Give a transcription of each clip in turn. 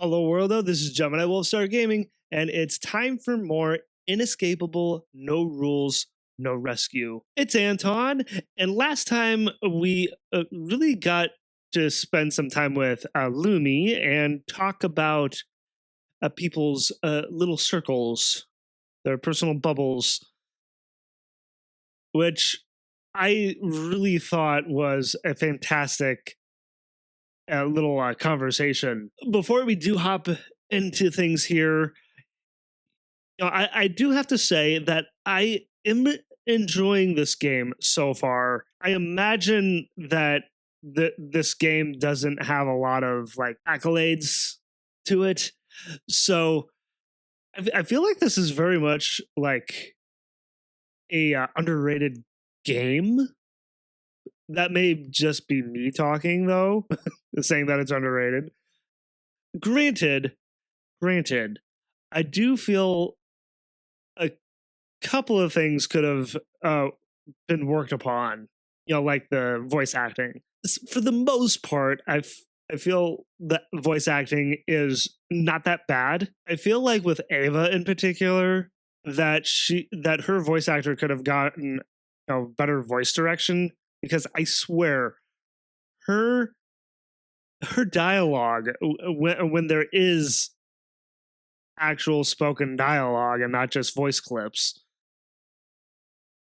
Hello, worldo. This is Gemini Wolfstar Gaming, and it's time for more Inescapable, No Rules, No Rescue. It's Anton, and last time we really got to spend some time with Lumi and talk about people's little circles, their personal bubbles, which I really thought was a fantastic little conversation. Before we do hop into things here, I do have to say that I am enjoying this game so far. I imagine that this game doesn't have a lot of like accolades to it, so I feel like this is very much like a underrated game. That may just be me talking, though, saying that it's underrated. Granted, I do feel a couple of things could have been worked upon, like the voice acting. For the most part, I feel that voice acting is not that bad. I feel like with Ava in particular, that her voice actor could have gotten better voice direction, because I swear her dialogue, when there is actual spoken dialogue and not just voice clips,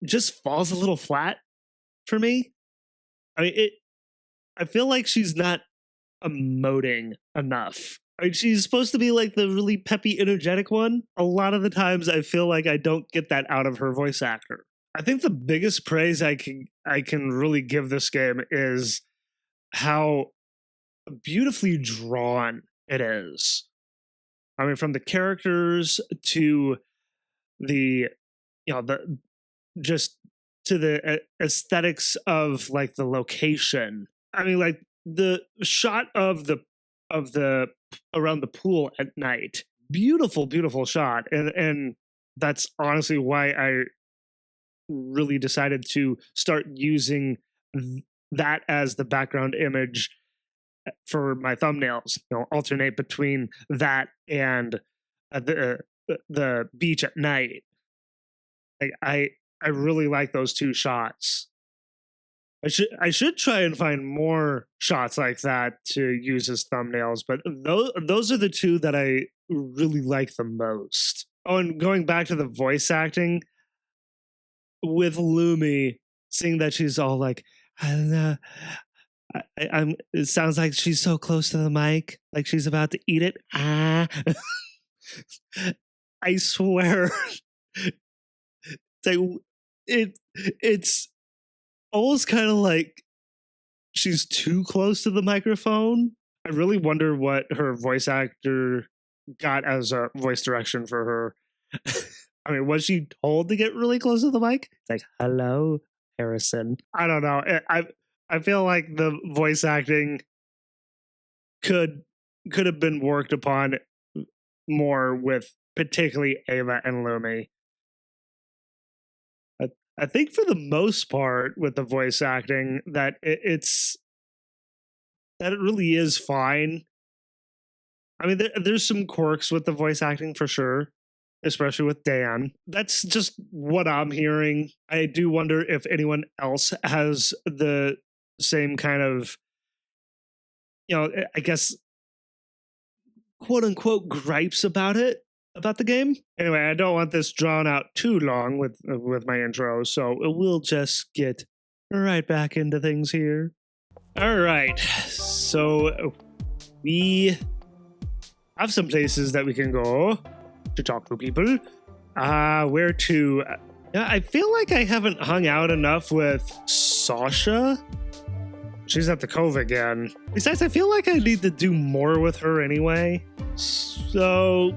just falls a little flat for me. I mean, I feel like she's not emoting enough. I mean, she's supposed to be like the really peppy, energetic one. A lot of the times I feel like I don't get that out of her voice actor. I think the biggest praise I can really give this game is how beautifully drawn it is. I mean, from the characters to the just to the aesthetics of like the location. I mean, like the shot of the around the pool at night. Beautiful shot, and that's honestly why I really decided to start using that as the background image for my thumbnails. Alternate between that and the beach at night. Like I really like those two shots. I should try and find more shots like that to use as thumbnails, but those are the two that I really like the most. Oh, and going back to the voice acting, with Lumi, seeing that she's all like, I don't know, it sounds like she's so close to the mic, like she's about to eat it. I swear, it's almost kind of like she's too close to the microphone. I really wonder what her voice actor got as a voice direction for her. I mean, was she told to get really close to the mic? It's like, hello, Harrison. I don't know. I feel like the voice acting could have been worked upon more with particularly Ava and Lumi. I think for the most part with the voice acting that it really is fine. I mean, there's some quirks with the voice acting for sure, especially with Dan. That's just what I'm hearing. I do wonder if anyone else has the same kind of, I guess, quote unquote gripes about the game. Anyway, I don't want this drawn out too long with my intro, so we'll just get right back into things here. All right, so we have some places that we can go to talk to people. Where to? I feel like I haven't hung out enough with Sasha. She's at the Cove again. Besides, I feel like I need to do more with her anyway. So,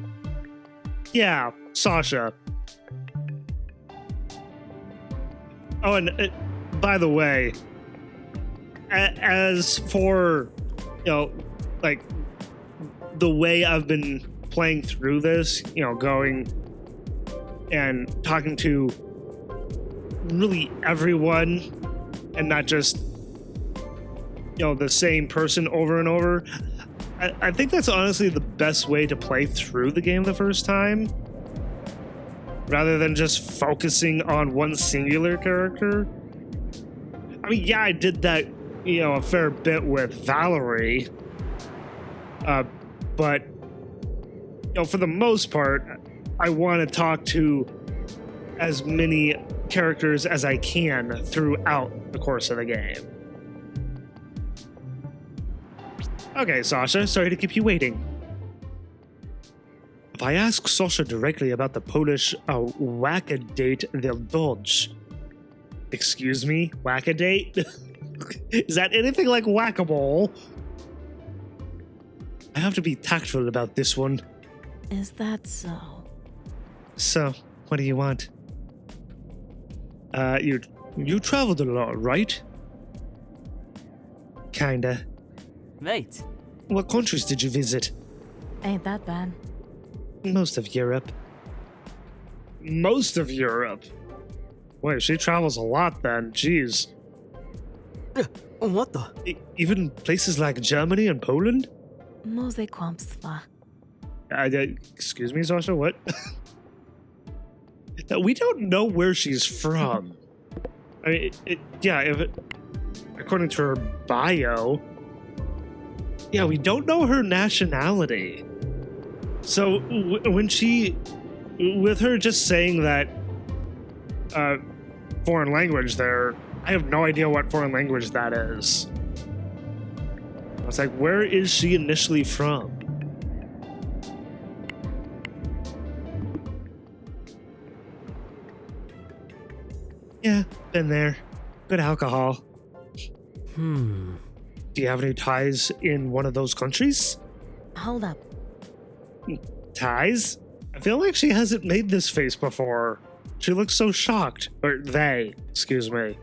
yeah, Sasha. Oh, and by the way, as for, like the way I've been playing through this, going and talking to really everyone and not just the same person over and over, I think that's honestly the best way to play through the game the first time, rather than just focusing on one singular character. I mean, yeah, I did that, a fair bit with Valerie, but for the most part, I want to talk to as many characters as I can throughout the course of the game. Okay, Sasha, sorry to keep you waiting. If I ask Sasha directly about the Polish whack-a-date, they'll dodge. Excuse me? Whack-a-date? Is that anything like whack-a-mole? I have to be tactful about this one. Is that so? So, what do you want? You traveled a lot, right? Kinda. Wait. What countries did you visit? Ain't that bad. Most of Europe. Most of Europe? Wait, she travels a lot then. Jeez. What the? Even places like Germany and Poland? Może kłamstwa. Excuse me, Sasha, what? We don't know where she's from. I mean, according to her bio, we don't know her nationality. So when with her just saying that foreign language there, I have no idea what foreign language that is. I was like, where is she initially from? Yeah, been there. Good alcohol. Do you have any ties in one of those countries? Hold up. Ties? I feel like she hasn't made this face before. She looks so shocked. Or they, excuse me.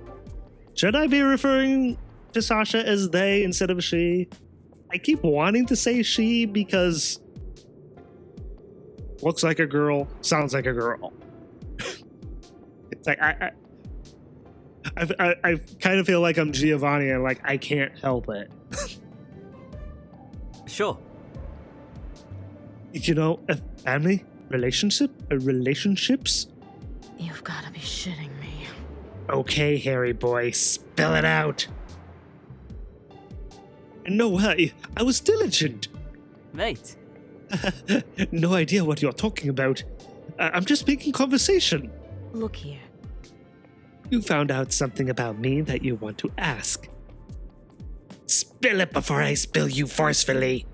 Should I be referring to Sasha as they instead of she? I keep wanting to say she because looks like a girl, sounds like a girl. It's like I kind of feel like I'm Giovanni and like I can't help it. Sure. A family relationships. You've got to be shitting me. Okay, hairy boy, spill it out. No way, I was diligent. Wait. No idea what you're talking about. I'm just making conversation. Look here. You found out something about me that you want to ask. Spill it before I spill you forcefully.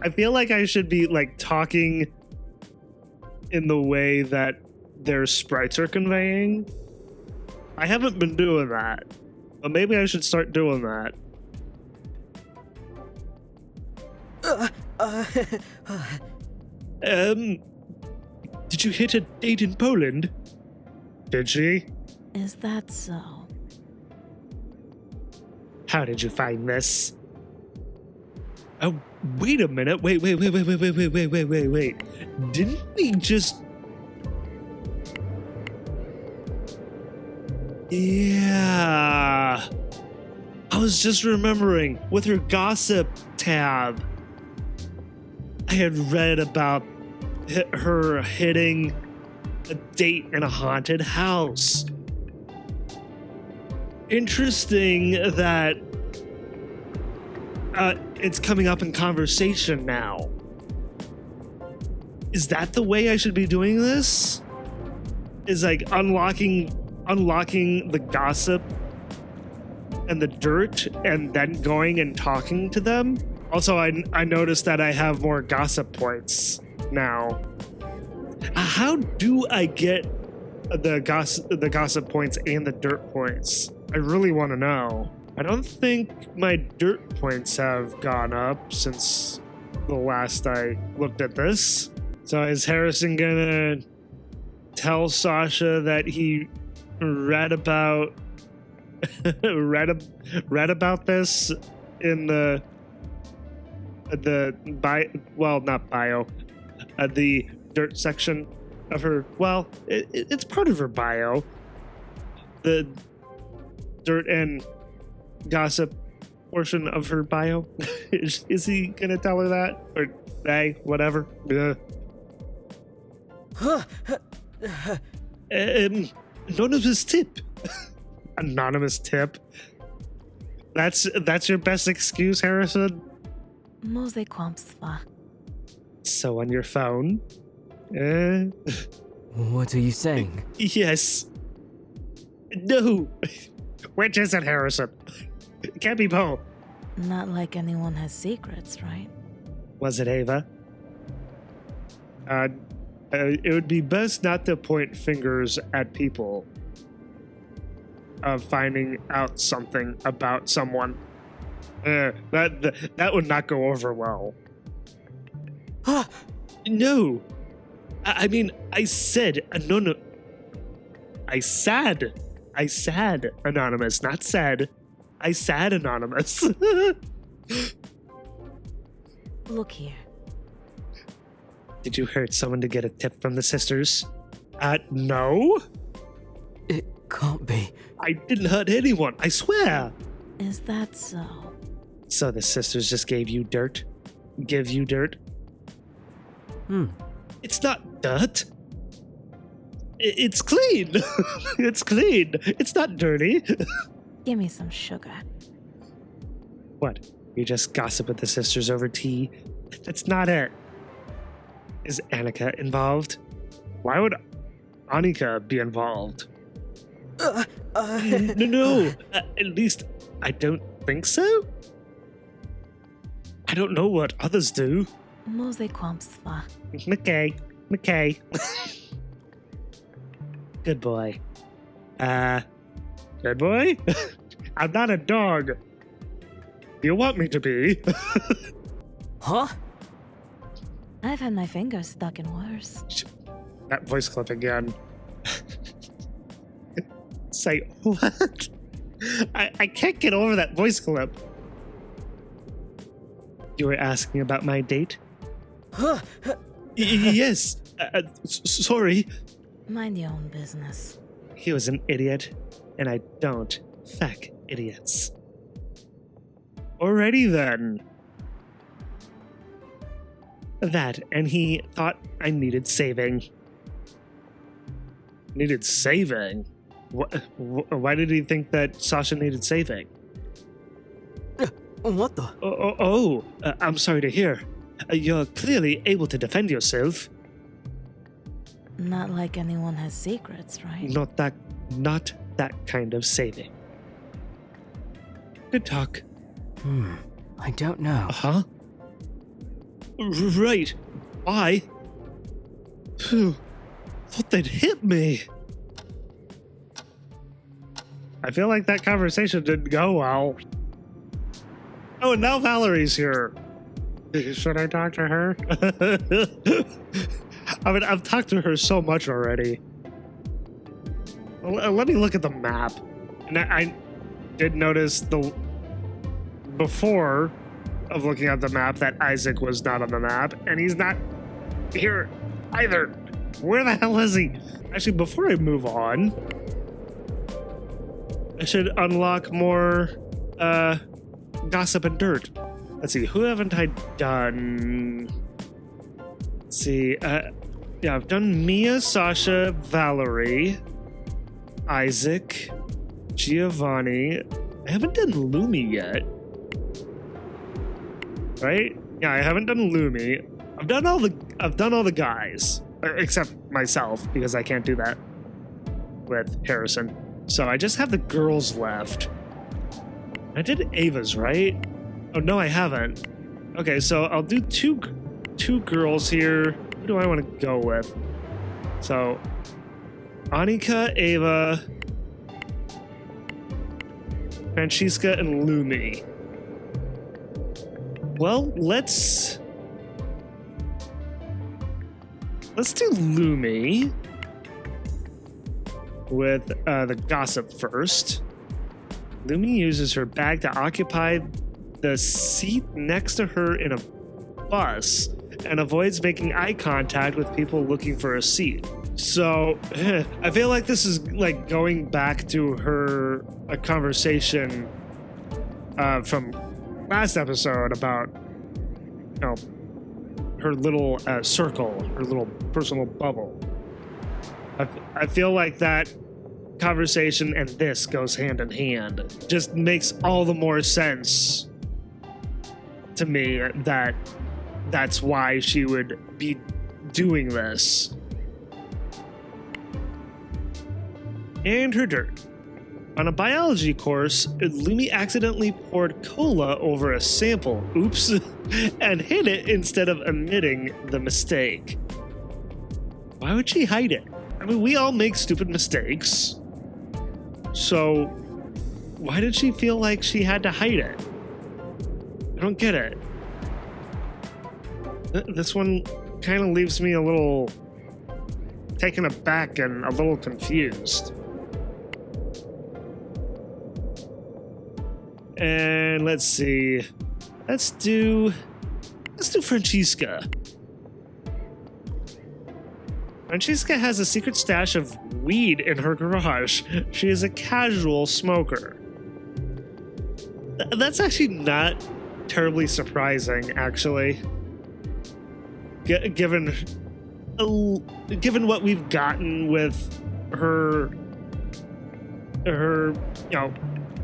I feel like I should be like talking in the way that their sprites are conveying. I haven't been doing that, but maybe I should start doing that. Did you hit a date in Poland? Did she? Is that so? How did you find this? Oh, wait a minute. Wait. Didn't we just... Yeah. I was just remembering with her gossip tab. I had read about her hitting a date in a haunted house. Interesting that it's coming up in conversation now. Is that the way I should be doing this? Is like unlocking the gossip and the dirt and then going and talking to them? Also, I noticed that I have more gossip points now. How do I get the gossip points and the dirt points? I really want to know. I don't think my dirt points have gone up since the last I looked at this. So is Harrison gonna tell Sasha that he read about this in the dirt section of her? Well, it's part of her bio. The dirt and gossip portion of her bio? Is he gonna tell her that? Or they, whatever? Anonymous tip. Anonymous tip. That's your best excuse, Harrison? Mose kwamsva. So on your phone? What are you saying? Yes. No. Which is it, Harrison? It can't be both. Not like anyone has secrets, right? Was it Ava? It would be best not to point fingers at people of finding out something about someone. That would not go over well. No. I mean, I said anonymous, not said. I said anonymous. Look here. Did you hurt someone to get a tip from the sisters? No. It can't be. I didn't hurt anyone, I swear. Is that so? So the sisters just gave you dirt? Give you dirt? It's not dirt. It's clean. It's clean. It's not dirty. Give me some sugar. What? You just gossip with the sisters over tea? That's not it. Is Annika involved? Why would Annika be involved? No. At least I don't think so. I don't know what others do. Mose kwamsva. McKay. Good boy. Good boy? I'm not a dog. You want me to be? Huh? I've had my fingers stuck in worse. That voice clip again. Say what? I can't get over that voice clip. You were asking about my date? Yes. Sorry. Mind your own business. He was an idiot, and I don't fuck idiots. Alrighty then. That, and he thought I needed saving. Needed saving? Why did he think that Sasha needed saving? What the? I'm sorry to hear. You're clearly able to defend yourself. Not like anyone has secrets, right? Not that kind of saving. Good talk. I don't know. Huh? Right. Why? Thought they'd hit me. I feel like that conversation didn't go well. Oh, and now Valerie's here. Should I talk to her? I mean, I've talked to her so much already. Let me look at the map. And I did notice before of looking at the map that Isaac was not on the map, and he's not here either. Where the hell is he? Actually, before I move on, I should unlock more gossip and dirt. Let's see, who haven't I done? Let's see, yeah, I've done Mia, Sasha, Valerie, Isaac, Giovanni. I haven't done Lumi yet. Right? Yeah, I haven't done Lumi. I've done all the guys, except myself, because I can't do that with Harrison. So I just have the girls left. I did Ava's, right? Oh no, I haven't. Okay, so I'll do two girls here. Who do I want to go with? So Annika, Ava, Francesca, and Lumi. Well, let's do Lumi with the gossip first. Lumi uses her bag to occupy the seat next to her in a bus and avoids making eye contact with people looking for a seat. So I feel like this is like going back to a conversation from last episode about, her little circle, her little personal bubble. I feel like that conversation and this goes hand in hand. Just makes all the more sense to me that that's why she would be doing this. And her dirt. On a biology course, Lumi accidentally poured cola over a sample, oops, and hid it instead of admitting the mistake. Why would she hide it? I mean, we all make stupid mistakes. So, why did she feel like she had to hide it? I don't get it. This one kind of leaves me a little taken aback and a little confused. And let's see. Let's do Francesca. Francesca has a secret stash of weed in her garage. She is a casual smoker. That's actually not terribly surprising, actually. Given what we've gotten with her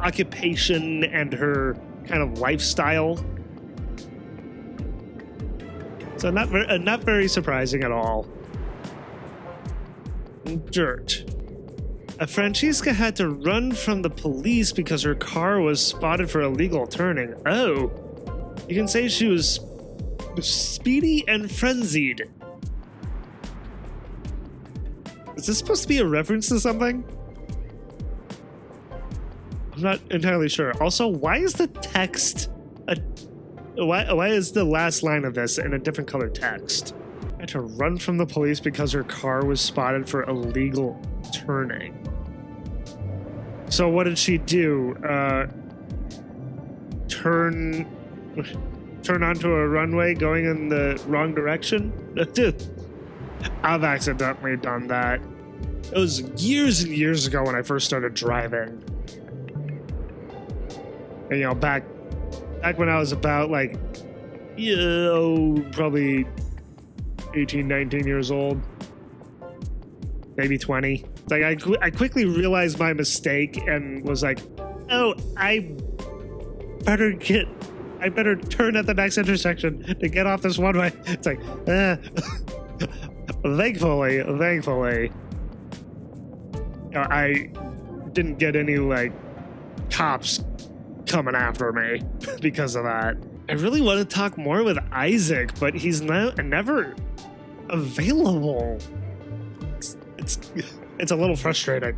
occupation and her kind of lifestyle. So not very surprising at all. Dirt. Francesca had to run from the police because her car was spotted for illegal turning. Oh, you can say she was speedy and frenzied. Is this supposed to be a reference to something? I'm not entirely sure. Also, why is the text why is the last line of this in a different color text? I had to run from the police because her car was spotted for illegal turning. So what did she do? Turn onto a runway going in the wrong direction? I've accidentally done that. It was years and years ago when I first started driving. And, back when I was about, probably 18, 19 years old. Maybe 20. It's like, I quickly realized my mistake and was like, oh, I better turn at the next intersection to get off this one way. It's like, Thankfully, I didn't get any, cops coming after me because of that. I really want to talk more with Isaac, but he's never available. It's a little frustrating.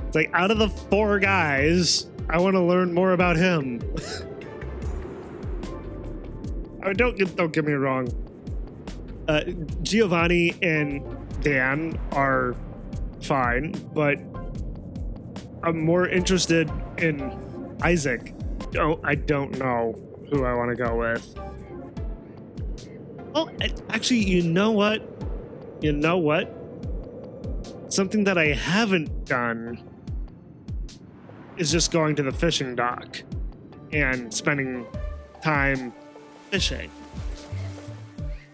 It's like, out of the 4 guys, I want to learn more about him. I mean, don't get me wrong. Giovanni and Dan are fine, but I'm more interested in Isaac. I don't know who I want to go with. Well, actually, you know what? Something that I haven't done is just going to the fishing dock and spending time fishing.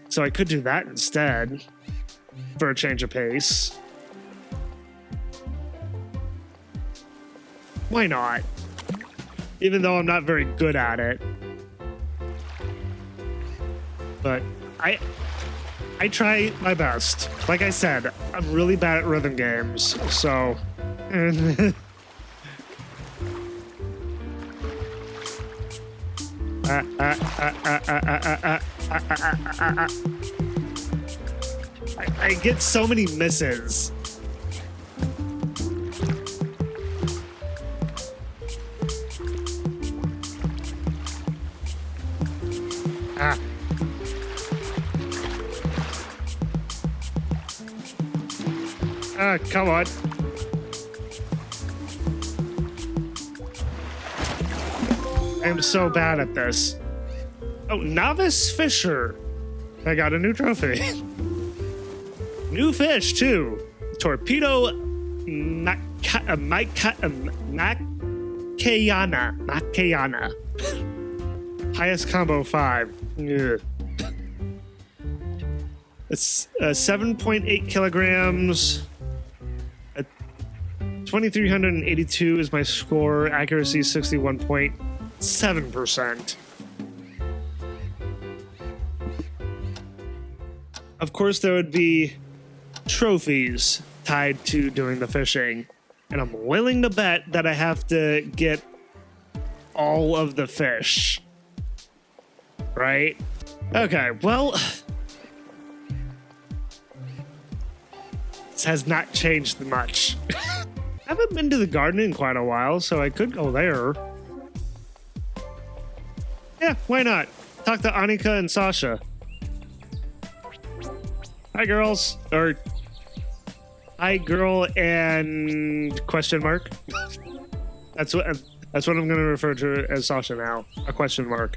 So I could do that instead for a change of pace. Why not? Even though I'm not very good at it. But I try my best. Like I said, I'm really bad at rhythm games, so... I get so many misses. Come on. I am so bad at this. Oh, Novice Fisher. I got a new trophy. New fish, too. Torpedo Kayana, not Kayana. Highest combo 5. Ugh. It's 7.8 kilograms. 2,382 is my score. Accuracy 61.7%. Of course, there would be trophies tied to doing the fishing. And I'm willing to bet that I have to get all of the fish. Right? Okay, well, this has not changed much. I haven't been to the garden in quite a while, so I could go there. Yeah, why not? Talk to Annika and Sasha. Hi, girls. Or, hi, girl and question mark. That's what I'm going to refer to as Sasha now. A question mark.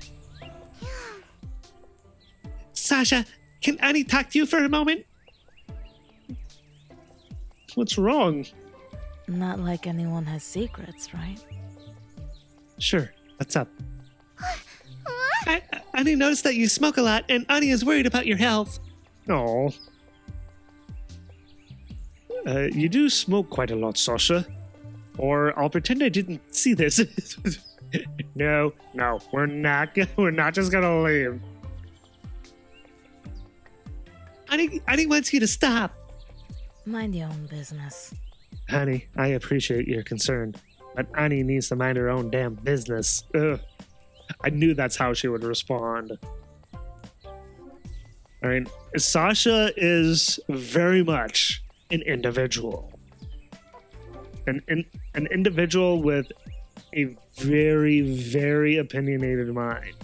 Sasha, can Annie talk to you for a moment? What's wrong? Not like anyone has secrets, right? Sure. What's up? Annie noticed that you smoke a lot, and Annie is worried about your health. No. You do smoke quite a lot, Sasha. Or I'll pretend I didn't see this. No, we're not just gonna leave. Annie wants you to stop. Mind your own business. Honey, I appreciate your concern, but Annie needs to mind her own damn business. Ugh. I knew that's how she would respond. I mean, Sasha is very much an individual. An individual with a very, very opinionated mind.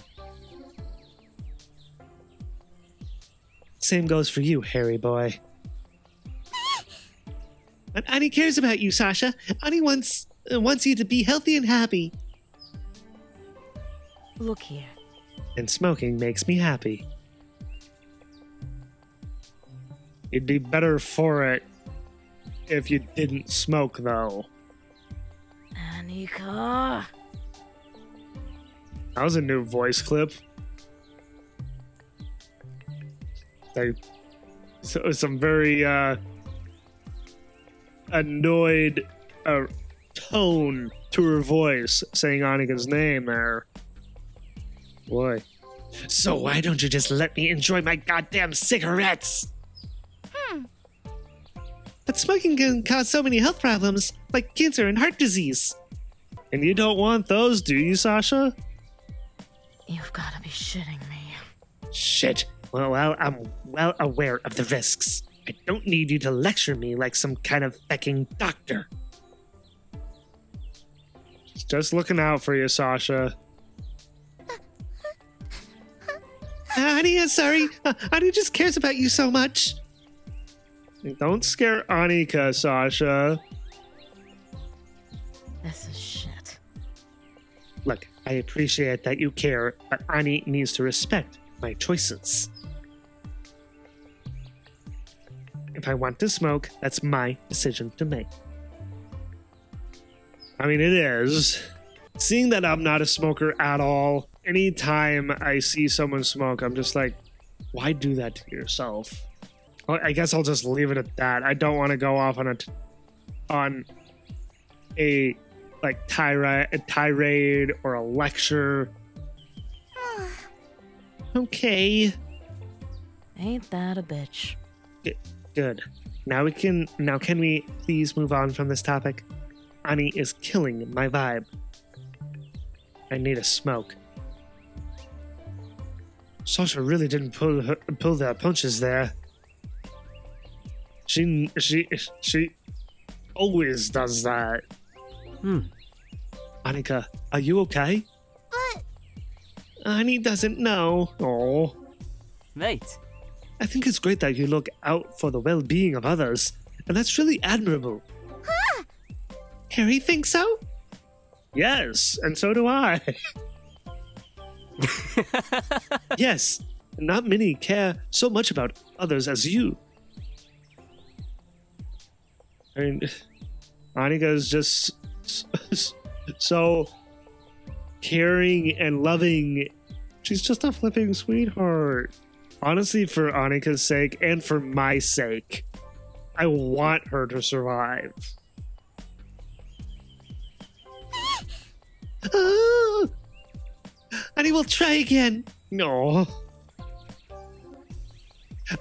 Same goes for you, Harry boy. But Annie cares about you, Sasha. Annie wants you to be healthy and happy. Look here. And smoking makes me happy. You'd be better for it if you didn't smoke, though. Annika. That was a new voice clip. Some very annoyed tone to her voice saying Annika's name there. Boy. So why don't you just let me enjoy my goddamn cigarettes? But smoking can cause so many health problems, like cancer and heart disease. And you don't want those, do you, Sasha? You've got to be shitting me. Shit. Well, I'm well aware of the risks. I don't need you to lecture me like some kind of fucking doctor. Just looking out for you, Sasha. Honey, sorry. Annie just cares about you so much. Don't scare Annika, Sasha. This is shit. Look, I appreciate that you care, but Annie needs to respect my choices. If I want to smoke, that's my decision to make. I mean, it is. Seeing that I'm not a smoker at all, anytime I see someone smoke, I'm just like, why do that to yourself? I guess I'll just leave it at that. I don't want to go off on a like tirade or a lecture. Okay. Ain't that a bitch? Good. Now can we please move on from this topic? Annie is killing my vibe. I need a smoke. Sasha really didn't pull their punches there. She always does that. Annika, are you okay? But Annie doesn't know. Oh. Mate, I think it's great that you look out for the well-being of others, and that's really admirable. Harry thinks so? Yes, and so do I. Yes, not many care so much about others as you. I mean, Annika's just so caring and loving. She's just a flipping sweetheart. Honestly, for Annika's sake and for my sake, I want her to survive. Oh, and he will try again. No.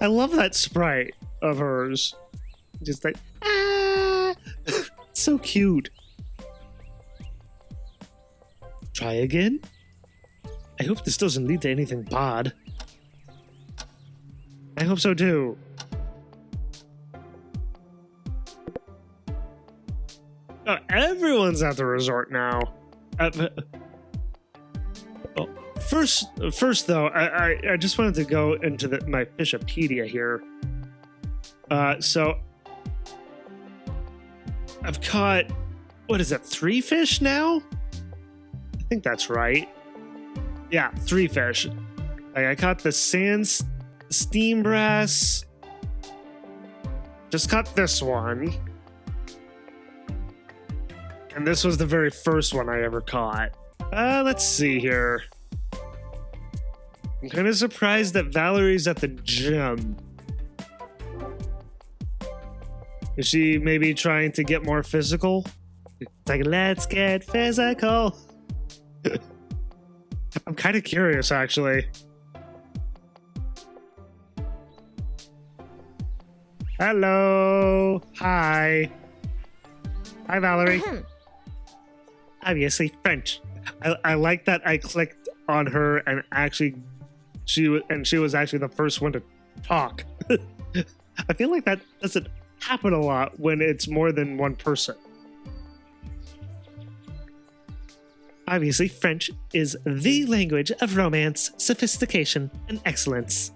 I love that sprite of hers. Just like, ah. So cute. Try again? I hope this doesn't lead to anything bad. I hope so too. Oh, everyone's at the resort now. First though, I just wanted to go into my Fishopedia here. So I've caught, what is it, 3 fish now? I think that's right. Yeah, 3 fish. Like I caught the sand steam brass. Just caught this one. And this was the very first one I ever caught. Let's see here. I'm kind of surprised that Valerie's at the gym. Is she maybe trying to get more physical? It's like, let's get physical. I'm kind of curious, actually. Hello. Hi. Hi, Valerie. Obviously French. I like that I clicked on her and actually she was actually the first one to talk. I feel like that doesn't happen a lot when it's more than one person. Obviously, French is the language of romance, sophistication, and excellence.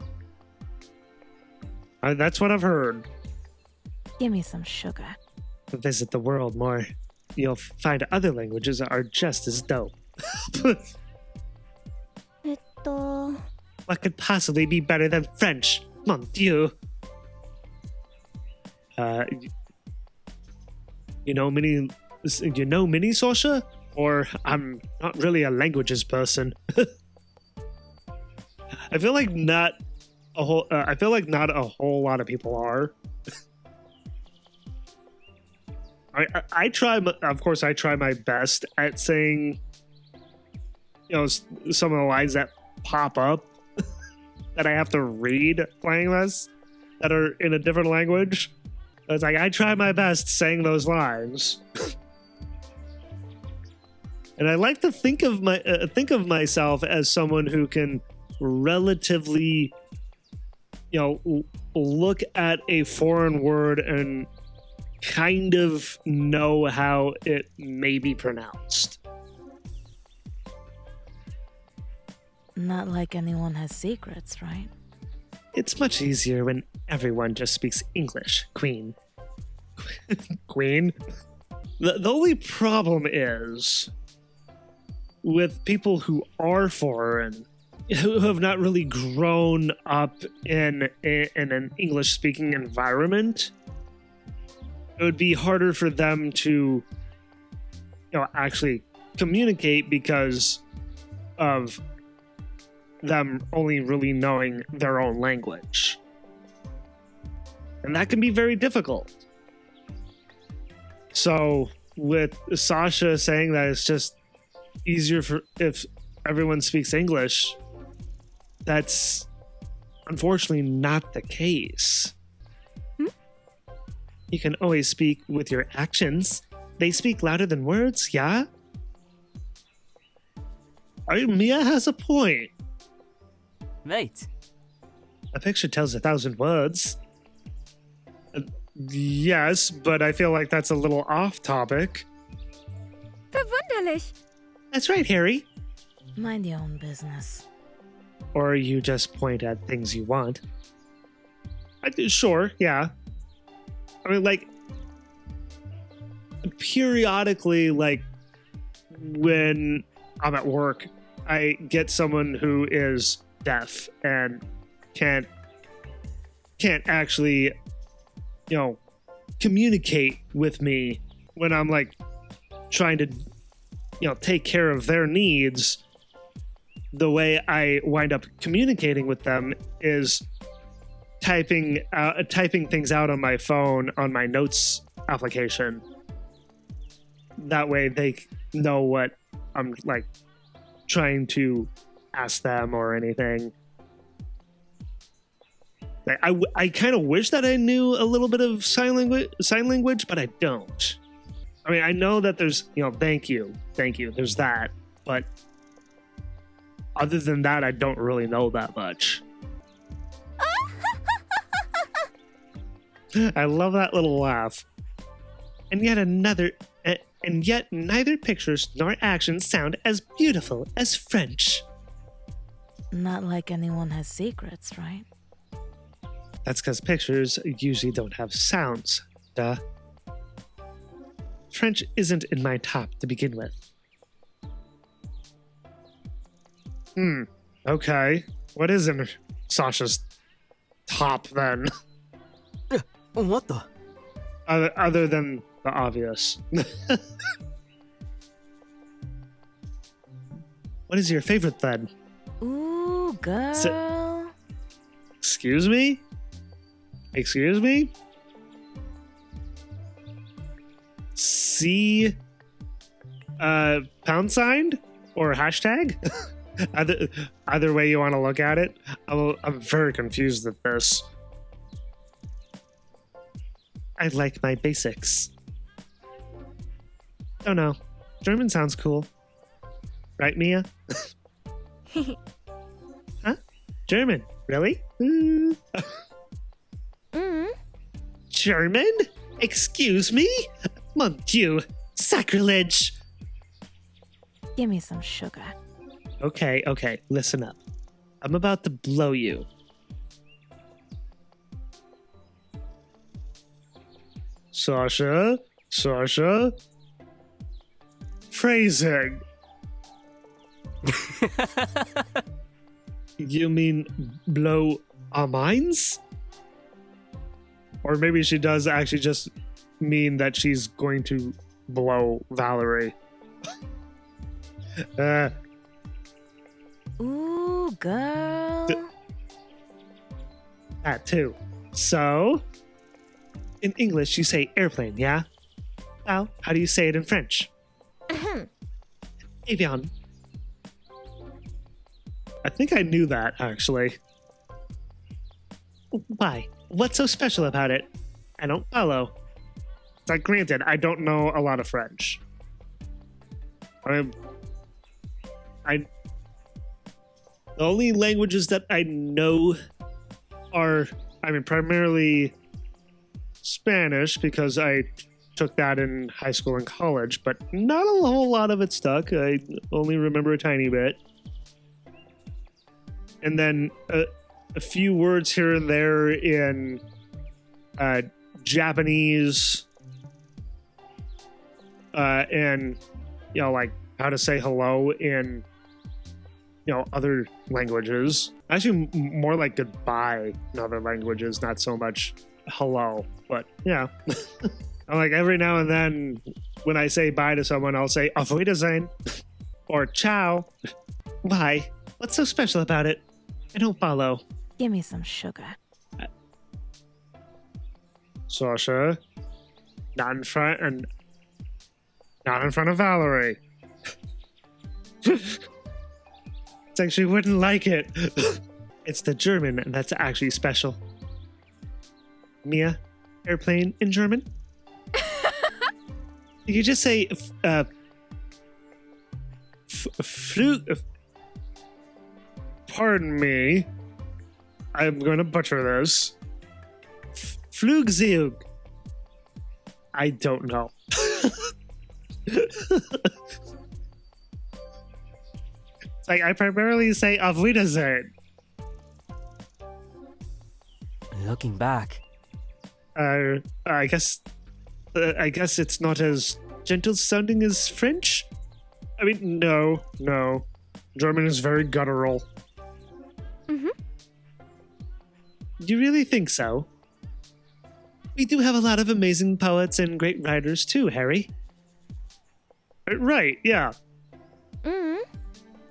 That's what I've heard. Give me some sugar. Visit the world more. You'll find other languages are just as dope. What could possibly be better than French? Mon Dieu. You know Mini, Sasha? Or I'm not really a languages person. I feel like not a whole lot of people are. I try my best at saying, some of the lines that pop up that I have to read playing this that are in a different language. It's like I try my best saying those lines. And I like to think of myself as someone who can relatively, look at a foreign word and kind of know how it may be pronounced. Not like anyone has secrets, right? It's much easier when everyone just speaks English, Queen. Queen? The only problem is with people who are foreign, who have not really grown up in an English-speaking environment, it would be harder for them to, actually communicate because of them only really knowing their own language. And that can be very difficult. So with Sasha saying that it's just easier if everyone speaks English, that's unfortunately not the case. You can always speak with your actions. They speak louder than words, yeah? Mia has a point. Mate. A picture tells 1,000 words. Yes, but I feel like that's a little off topic. Verwunderlich. That's right, Harry. Mind your own business. Or you just point at things you want. Sure, yeah. I mean, periodically, when I'm at work, I get someone who is deaf and can't actually, communicate with me when I'm, trying to take care of their needs, the way I wind up communicating with them is typing things out on my phone on my notes application. That way they know what I'm like trying to ask them or anything. Like, I kind of wish that I knew a little bit of sign language, but I don't. I mean, I know that there's, thank you, there's that, but other than that, I don't really know that much. I love that little laugh. And yet neither pictures nor actions sound as beautiful as French. Not like anyone has secrets, right? That's because pictures usually don't have sounds, duh. French isn't in my top to begin with. Okay. What is in Sasha's top then? What the? Other than the obvious. What is your favorite then? Ooh, girl. Excuse me? Excuse me? See pound sign or hashtag? Either way you want to look at it. I'm very confused at this. I like my basics. Oh no, German sounds cool. Right, Mia? Huh? German? Really? German? Excuse me? Mon Dieu, sacrilege! Give me some sugar. Okay, listen up. I'm about to blow you. Sasha? Phrasing. You mean blow our minds? Or maybe she does actually just mean that she's going to blow Valerie. Ooh, girl. That too. So, in English you say airplane, yeah? Well, how do you say it in French? Avion. I think I knew that, actually. Why? What's so special about it? I don't follow. Like, granted, I don't know a lot of French. The only languages that I know are, primarily Spanish, because I took that in high school and college, but not a whole lot of it stuck. I only remember a tiny bit. And then a few words here and there in Japanese, and like how to say hello in other languages. Actually, more like goodbye in other languages, not so much hello. But yeah, like every now and then, when I say bye to someone, I'll say Auf Wiedersehen or ciao. Why? What's so special about it? I don't follow. Give me some sugar. Sasha, not in front of Valerie. It's like she wouldn't like it. It's the German, and that's actually special. Mia, airplane in German? You just say pardon me. I'm going to butcher this. Flugzeug. I don't know. It's like I primarily say Auf Wiedersehen. Looking back. I guess it's not as gentle sounding as French. I mean, no. German is very guttural. Do you really think so? We do have a lot of amazing poets and great writers too, Harry. Right, yeah.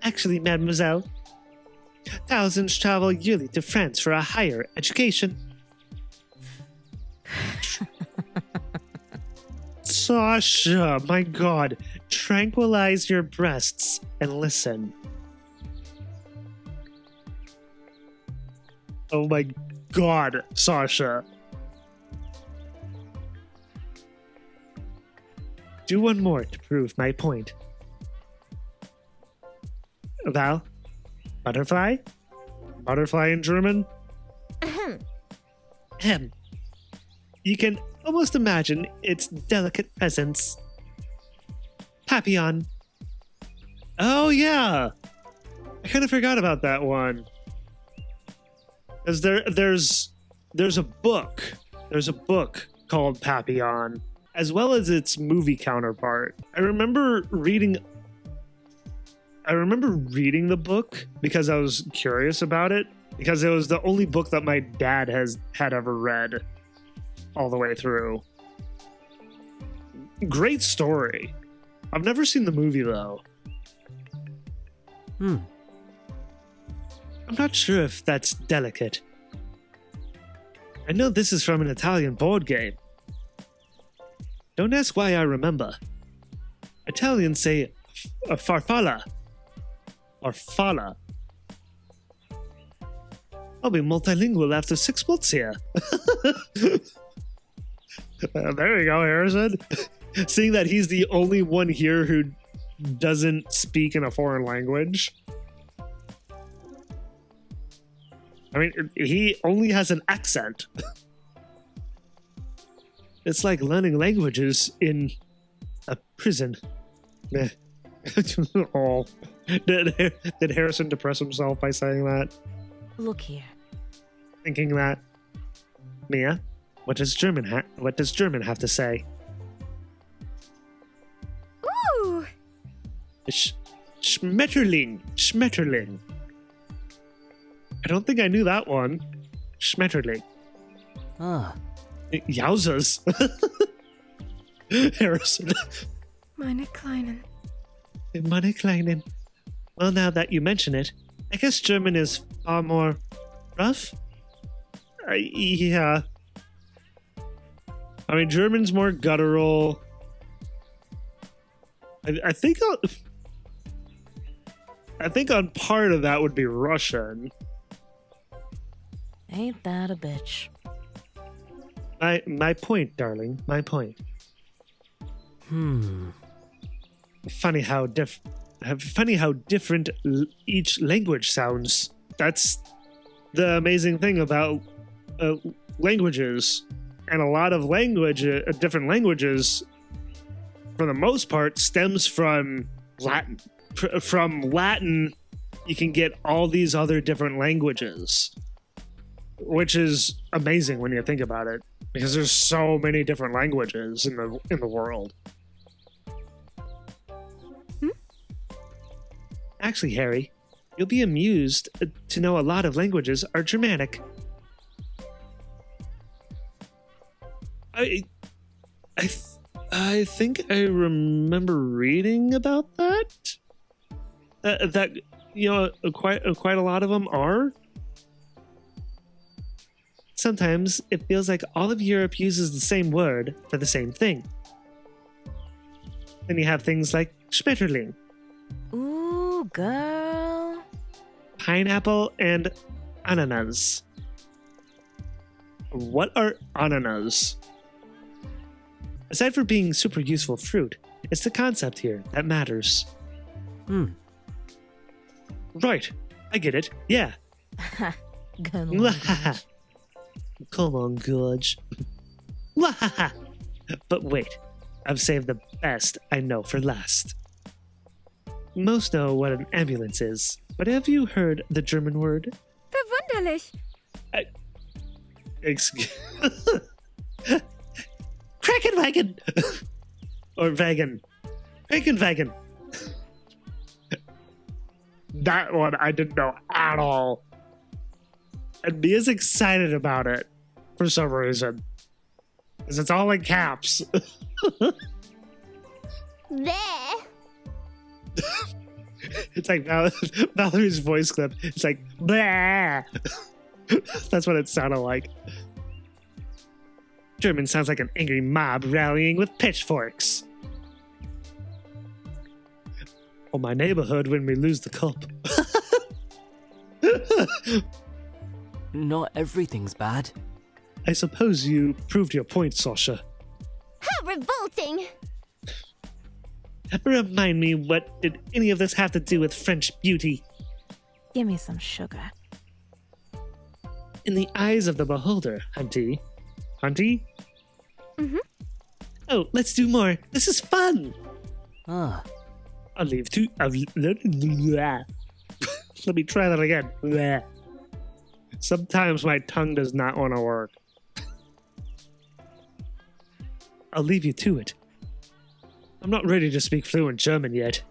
Actually, mademoiselle, thousands travel yearly to France for a higher education. Sasha, my god, tranquilize your breasts and listen. Oh my god, Sasha. Do one more to prove my point. Val? Butterfly? Butterfly in German? Ahem. You can almost imagine its delicate presence. Papillon. Oh yeah! I kind of forgot about that one. Because there's a book. There's a book called Papillon, as well as its movie counterpart. I remember reading the book because I was curious about it, because it was the only book that my dad had ever read all the way through. Great story. I've never seen the movie though. I'm not sure if that's delicate. I know this is from an Italian board game. Don't ask why I remember. Italians say farfalla. Or fala. I'll be multilingual after 6 months here. There you go, Harrison. Seeing that he's the only one here who doesn't speak in a foreign language. I mean, he only has an accent. It's like learning languages in a prison. Oh. Did Harrison depress himself by saying that? Look here. Thinking that? Mia, what does German have to say? Ooh! Schmetterling. Schmetterling. I don't think I knew that one. Schmetterling. Ah, Yowzers. Harrison. Meine Kleinen. Meine Kleinen. Well, now that you mention it, I guess German is far more rough? Yeah. I mean, German's more guttural. I think on part of that would be Russian. Ain't that a bitch? My point, darling. My point. Funny how different each language sounds. That's the amazing thing about languages, and a lot of different languages, for the most part, stems from Latin. From Latin, you can get all these other different languages, which is amazing when you think about it, because there's so many different languages in the world. Actually, Harry, you'll be amused to know a lot of languages are Germanic. I think I remember reading about that. That quite a lot of them are. Sometimes it feels like all of Europe uses the same word for the same thing. Then you have things like Schmetterling. Ooh, girl. Pineapple and ananas. What are ananas? Aside from being super useful fruit, it's the concept here that matters. Right, I get it. Yeah. Good one. Come on, Gudge. But wait, I've saved the best I know for last. Most know what an ambulance is, but have you heard the German word? Verwunderlich. Excuse. Krankenwagen! Or wagon. Krankenwagen. That one I didn't know at all. And Mia's excited about it for some reason. Because it's all in caps. Bleh. It's like Valerie's voice clip. It's like, blah. That's what it sounded like. German sounds like an angry mob rallying with pitchforks. Or my neighborhood when we lose the cup. Not everything's bad. I suppose you proved your point, Sasha. How revolting! Remind me, what did any of this have to do with French beauty? Give me some sugar. In the eyes of the beholder, Hunty. Hunty? Mhm. Oh, let's do more. This is fun. Ah, I'll leave too. Let me try that again. Bleh. Sometimes my tongue does not want to work. I'll leave you to it. I'm not ready to speak fluent German yet.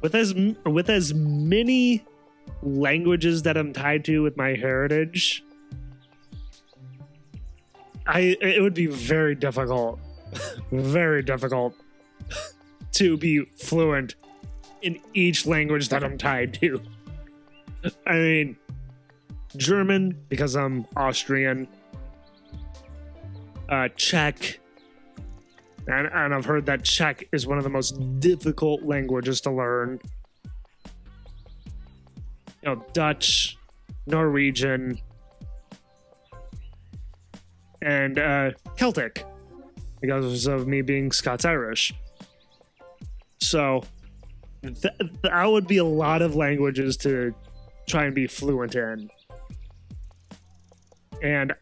With as many languages that I'm tied to with my heritage, it would be very difficult, very difficult to be fluent in each language that I'm tied to. I mean, German, because I'm Austrian, Czech, and I've heard that Czech is one of the most difficult languages to learn. You know, Dutch, Norwegian, and Celtic, because of me being Scots-Irish. So, that would be a lot of languages to try and be fluent in. And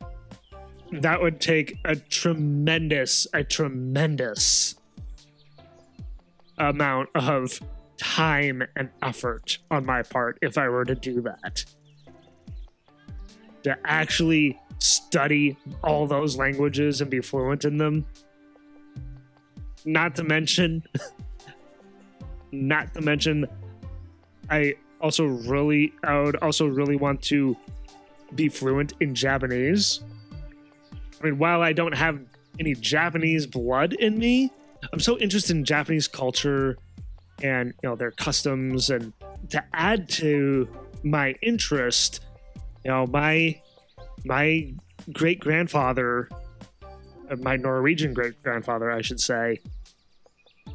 that would take a tremendous amount of time and effort on my part if I were to do that. To actually study all those languages and be fluent in them. Not to mention, I would also really want to be fluent in Japanese. I mean, while I don't have any Japanese blood in me, I'm so interested in Japanese culture and, you know, their customs, and to add to my interest, you know, my great-grandfather, my Norwegian great-grandfather, I should say, you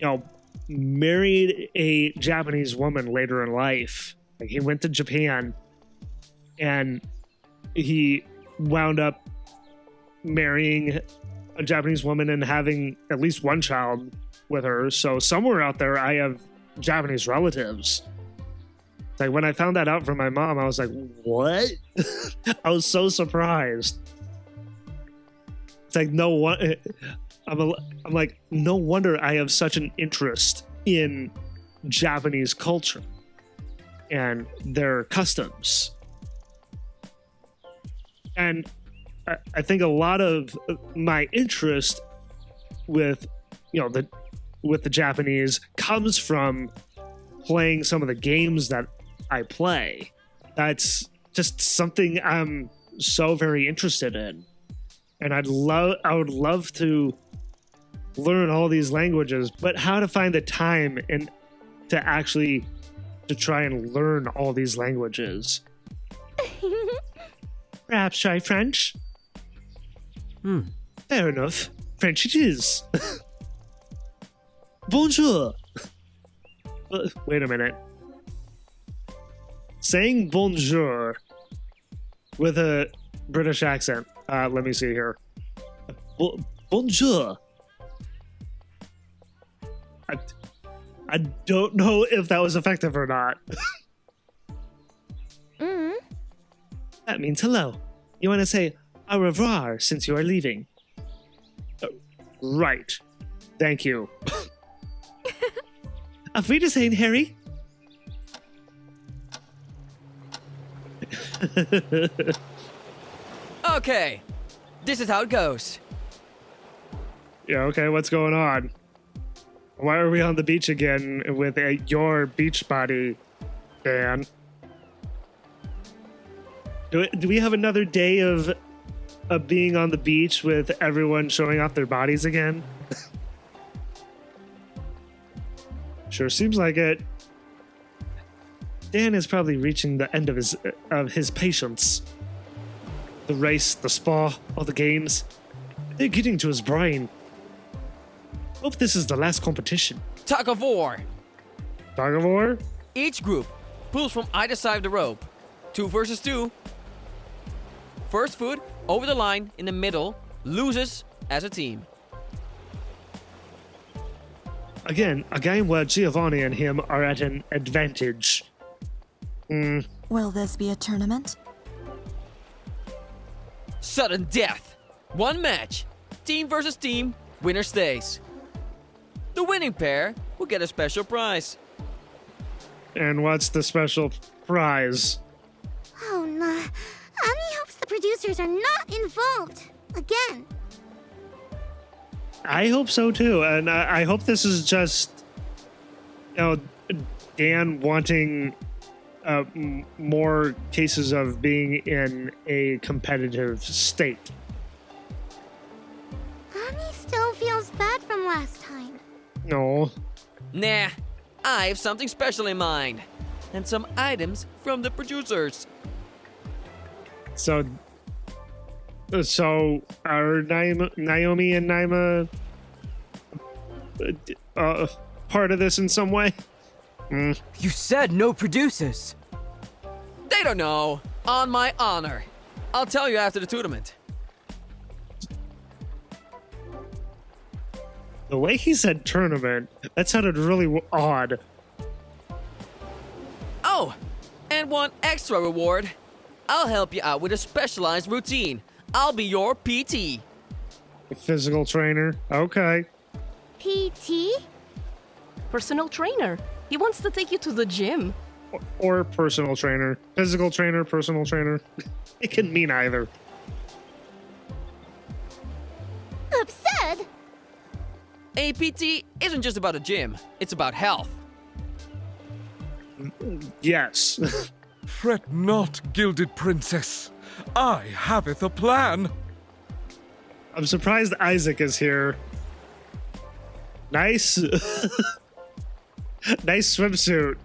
know, married a Japanese woman later in life. Like, he went to Japan and he wound up marrying a Japanese woman and having at least one child with her. So somewhere out there, I have Japanese relatives. Like, when I found that out from my mom, I was like, what? I was so surprised. It's like, no one. I'm like, no wonder I have such an interest in Japanese culture and their customs. And I think a lot of my interest with, you know, with the Japanese comes from playing some of the games that I play. That's just something I'm so very interested in. And I would love to learn all these languages, but how to find the time and to try and learn all these languages. Perhaps try French? Fair enough. French it is. Bonjour. Wait a minute. Saying bonjour with a British accent. Let me see here. Bonjour. I don't know if that was effective or not. That means hello. You want to say au revoir since you are leaving. Right. Thank you. Auf Wiedersehen, Harry. okay. This is how it goes. Yeah, okay, what's going on? Why are we on the beach again with your beach body, Dan? Do we have another day of being on the beach with everyone showing off their bodies again? Sure seems like it. Dan is probably reaching the end of his patience. The race, the spa, all the games, they're getting to his brain. Hope this is the last competition. Tug of war. Tug of war? Each group pulls from either side of the rope. 2 versus 2. First foot over the line in the middle loses as a team. Again, a game where Giovanni and him are at an advantage. Will this be a tournament? Sudden death. 1 match. Team versus team. Winner stays. The winning pair will get a special prize. And what's the special prize? Oh no. Annie hopes the producers are not involved. Again. I hope so too, and I hope this is just, Dan wanting more cases of being in a competitive state. Annie still feels bad from last time. No. Nah, I have something special in mind. And some items from the producers. So are Naomi and Naima part of this in some way? You said no producers. They don't know. On my honor. I'll tell you after the tournament. The way he said tournament, that sounded really odd. Oh, and one extra reward. I'll help you out with a specialized routine. I'll be your PT. Physical trainer. Okay. PT? Personal trainer. He wants to take you to the gym. Or personal trainer. Physical trainer, personal trainer. It can mean either. Absurd! A PT isn't just about a gym. It's about health. Yes. Fret not, gilded princess. I haveth a plan. I'm surprised Isaac is here. Nice. Nice swimsuit.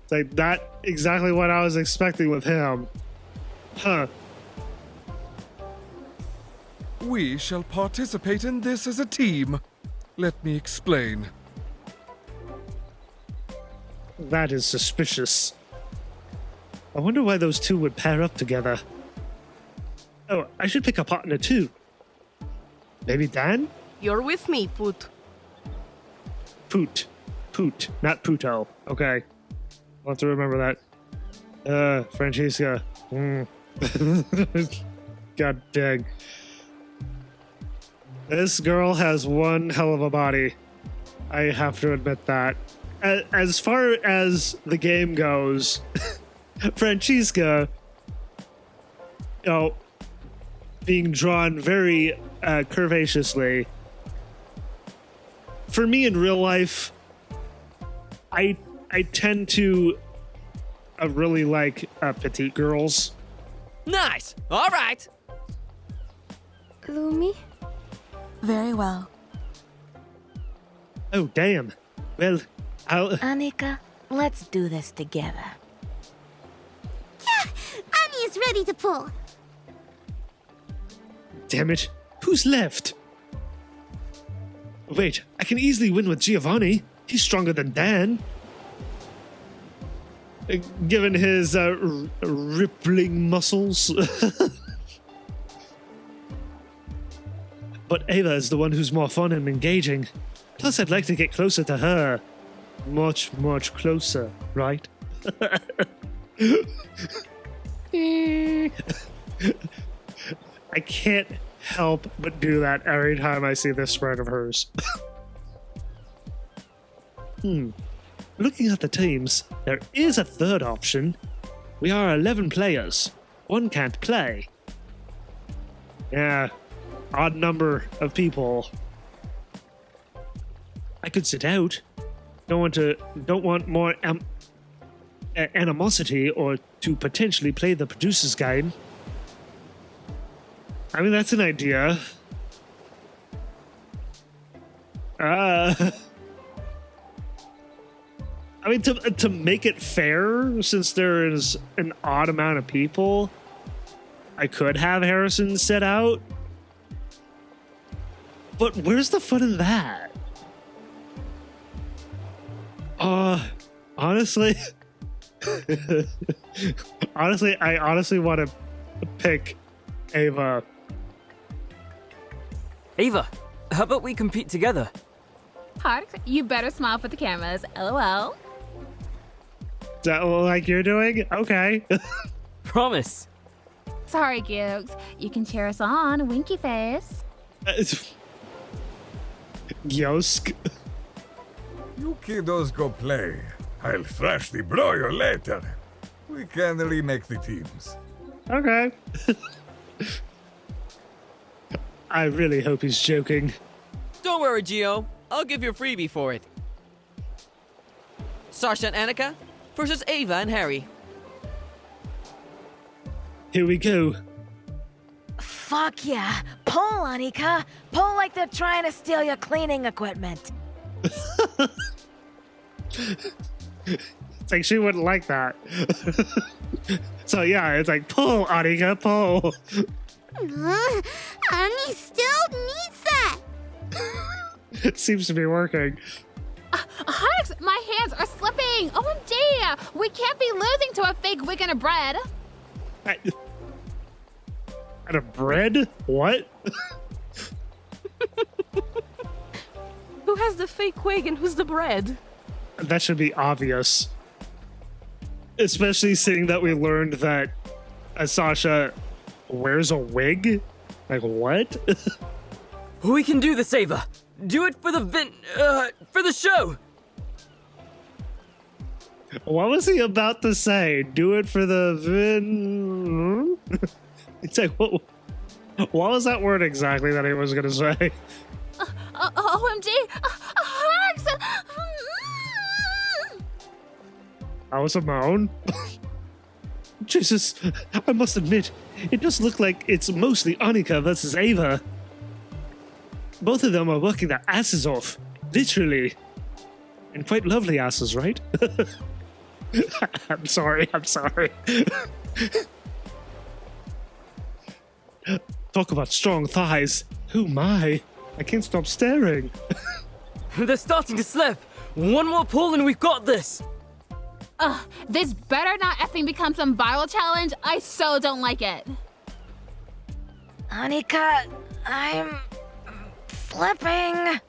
It's like not exactly what I was expecting with him. Huh. We shall participate in this as a team. Let me explain. That is suspicious. I wonder why those two would pair up together. Oh, I should pick a partner too. Maybe Dan? You're with me, Put. Poot. Poot, not Puto. Okay. I'll have to remember that. Francesca. God dang. This girl has one hell of a body. I have to admit that. As far as the game goes, Francesca, being drawn very curvaceously. For me in real life, I tend to really like petite girls. Nice. All right. Lumi? Very well. Oh, damn. Well, Annika, let's do this together. Yeah! Annie is ready to pull. Damn it. Who's left? Wait, I can easily win with Giovanni. He's stronger than Dan. Given his rippling muscles. But Ava is the one who's more fun and engaging. Plus, I'd like to get closer to her. Much, much closer, right? I can't help but do that every time I see this spread of hers. Looking at the teams, there is a third option. We are 11 players. One can't play. Yeah, odd number of people. I could sit out. Don't want more animosity or to potentially play the producer's guide. I mean, that's an idea. I mean, to make it fair, since there is an odd amount of people, I could have Harrison sit out. But where's the fun in that? Honestly, I honestly want to pick Ava. Ava, how about we compete together? Hark, you better smile for the cameras. LOL. Is that like you're doing? Okay. Promise. Sorry, Googs. You can cheer us on, winky face. Yosk. You kiddos go play. I'll thrash the broyo later. We can remake the teams. Okay. I really hope he's joking. Don't worry, Gio. I'll give you a freebie for it. Sasha and Annika versus Ava and Harry. Here we go. Fuck yeah. Pull, Annika. Pull like they're trying to steal your cleaning equipment. It's like she wouldn't like that. So yeah, it's like, pull, Annika, pull. Annie still needs that. It seems to be working. Harks, my hands are slipping. OMG, we can't be losing to a fake wig and a bread. And a bread? What? Who has the fake wig and who's the bread? That should be obvious. Especially seeing that we learned that Sasha wears a wig? Like, what? We can do this, Ava. Do it for the show. What was he about to say? Do it for the vin... It's like, what was that word exactly that he was going to say? OMG, Harks! That was a moan? Jesus, I must admit, it does look like it's mostly Annika versus Ava. Both of them are working their asses off, literally. And quite lovely asses, right? I'm sorry. Talk about strong thighs. Oh my, I can't stop staring. They're starting to slip. One more pull and we've got this. This better not effing become some viral challenge. I so don't like it. Annika, I'm slipping.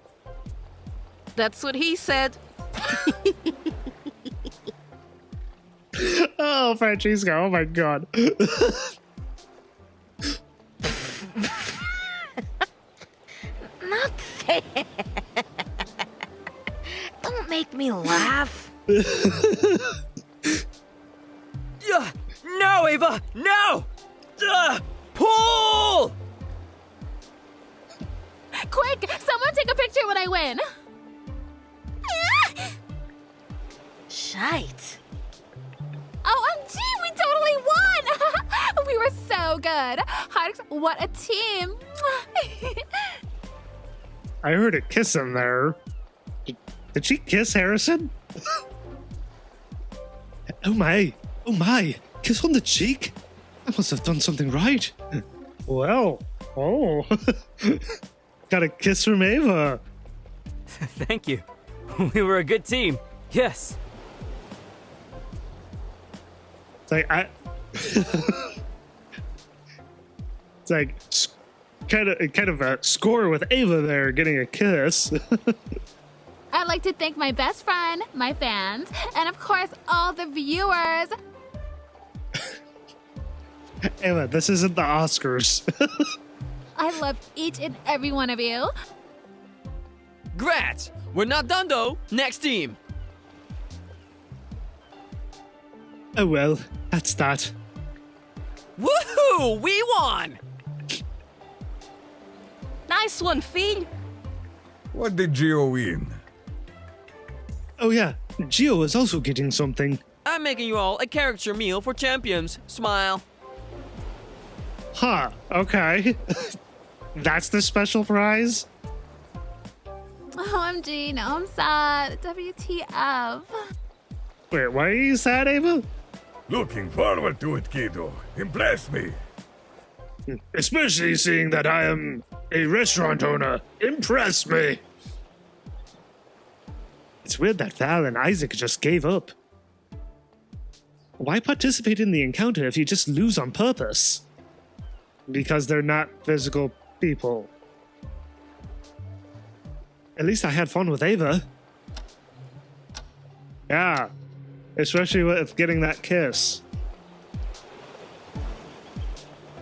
That's what he said. Oh, Francesca, oh my god. Not fair. Don't make me laugh. No, Ava, no! Pull! Quick, someone take a picture when I win. Shite. OMG, we totally won! We were so good. Harks, what a team. I heard a kiss in there. Did she kiss Harrison? Oh my, kiss on the cheek? I must have done something right. Well, got a kiss from Ava. Thank you. We were a good team. Yes. It's like, it's like kind of a score with Ava there getting a kiss. I'd like to thank my best friend, my fans, and of course, all the viewers. Ava, this isn't the Oscars. I love each and every one of you. Grats! We're not done though. Next team. Oh well, that's that. Woohoo! We won! Nice one, Phil. What did Gio win? Oh yeah, Gio is also getting something. I'm making you all a caricature meal for champions. Smile. Huh, okay. That's the special prize? OMG, no, I'm sad. WTF. Wait, why are you sad, Ava? Looking forward to it, kiddo. Impress me. Especially seeing that I am a restaurant owner. Impress me. It's weird that Val and Isaac just gave up. Why participate in the encounter if you just lose on purpose? Because they're not physical people. At least I had fun with Ava. Yeah, especially with getting that kiss.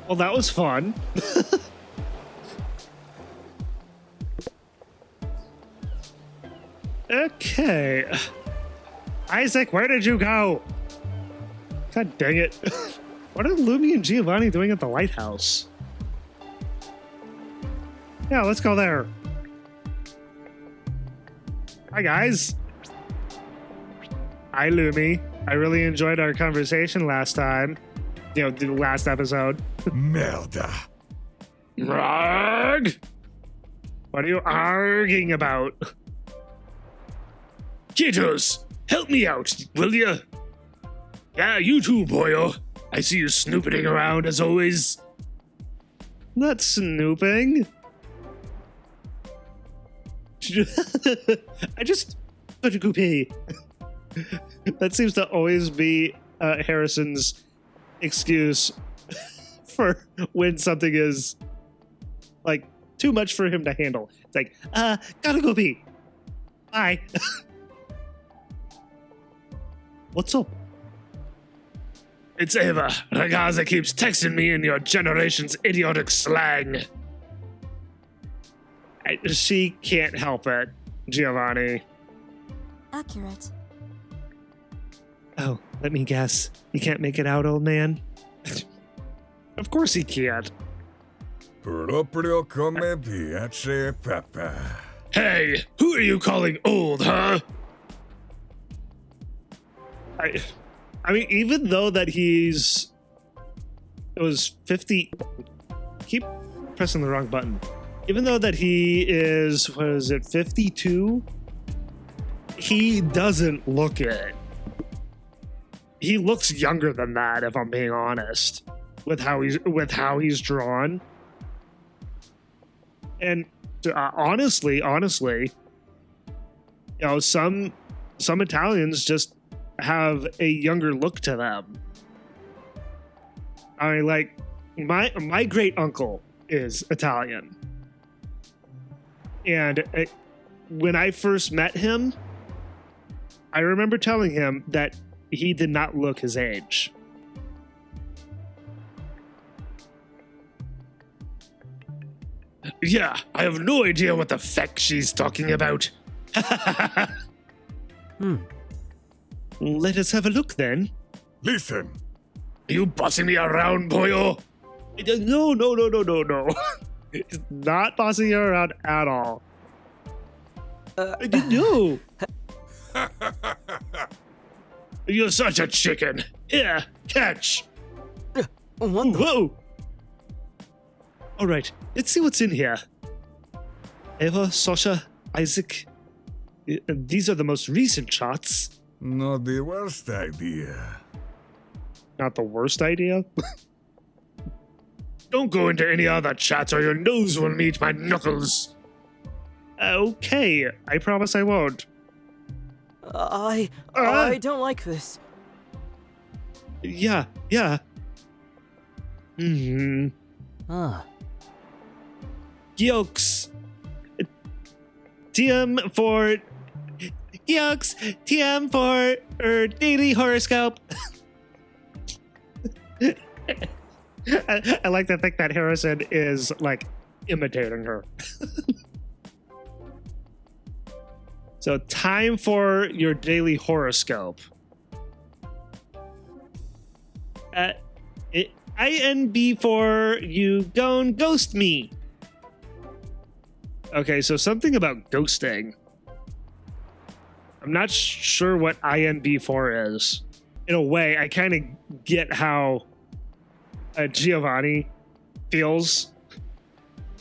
Well, that was fun. Okay. Isaac, where did you go? God dang it. What are Lumi and Giovanni doing at the lighthouse? Yeah, let's go there. Hi, guys. Hi, Lumi. I really enjoyed our conversation last time. You know, the last episode. Merda. Arg! What are you arguing about? Kiddos, help me out, will you? Yeah, you too, boyo. I see you snooping around as always. Not snooping. I just put a goopy. That seems to always be Harrison's excuse for when something is like too much for him to handle. It's like, gotta go pee. Bye. What's up? It's Ava. Ragazza keeps texting me in your generation's idiotic slang. She can't help it, Giovanni. Accurate. Oh, let me guess. You can't make it out, old man? Of course he can't. Proprio come piace, papa. Hey, who are you calling old, huh? I mean, even though that it was 50, keep pressing the wrong button. Even though that he is, 52? He doesn't look it. He looks younger than that, if I'm being honest, with how he's drawn. And honestly, you know, some Italians just have a younger look to them. I mean, like my great uncle is Italian, and when I first met him, I remember telling him that he did not look his age. Yeah, I have no idea what the feck she's talking about. Let us have a look then. Listen. Are you bossing me around, boyo? No. It's not bossing you around at all. No. You're such a chicken. Here, catch. Whoa. All right, let's see what's in here. Eva, Sasha, Isaac. These are the most recent shots. Not the worst idea. Not the worst idea? Don't go into any other chats or your nose will meet my knuckles. Okay, I promise I won't. I don't like this. Yeah. Mm-hmm. Yokes. TM for daily horoscope. I like to think that Harrison is like imitating her. So time for your daily horoscope. INB for you gon' ghost me. Okay, so something about ghosting. I'm not sure what INB4 is. In a way, I kind of get how Giovanni feels.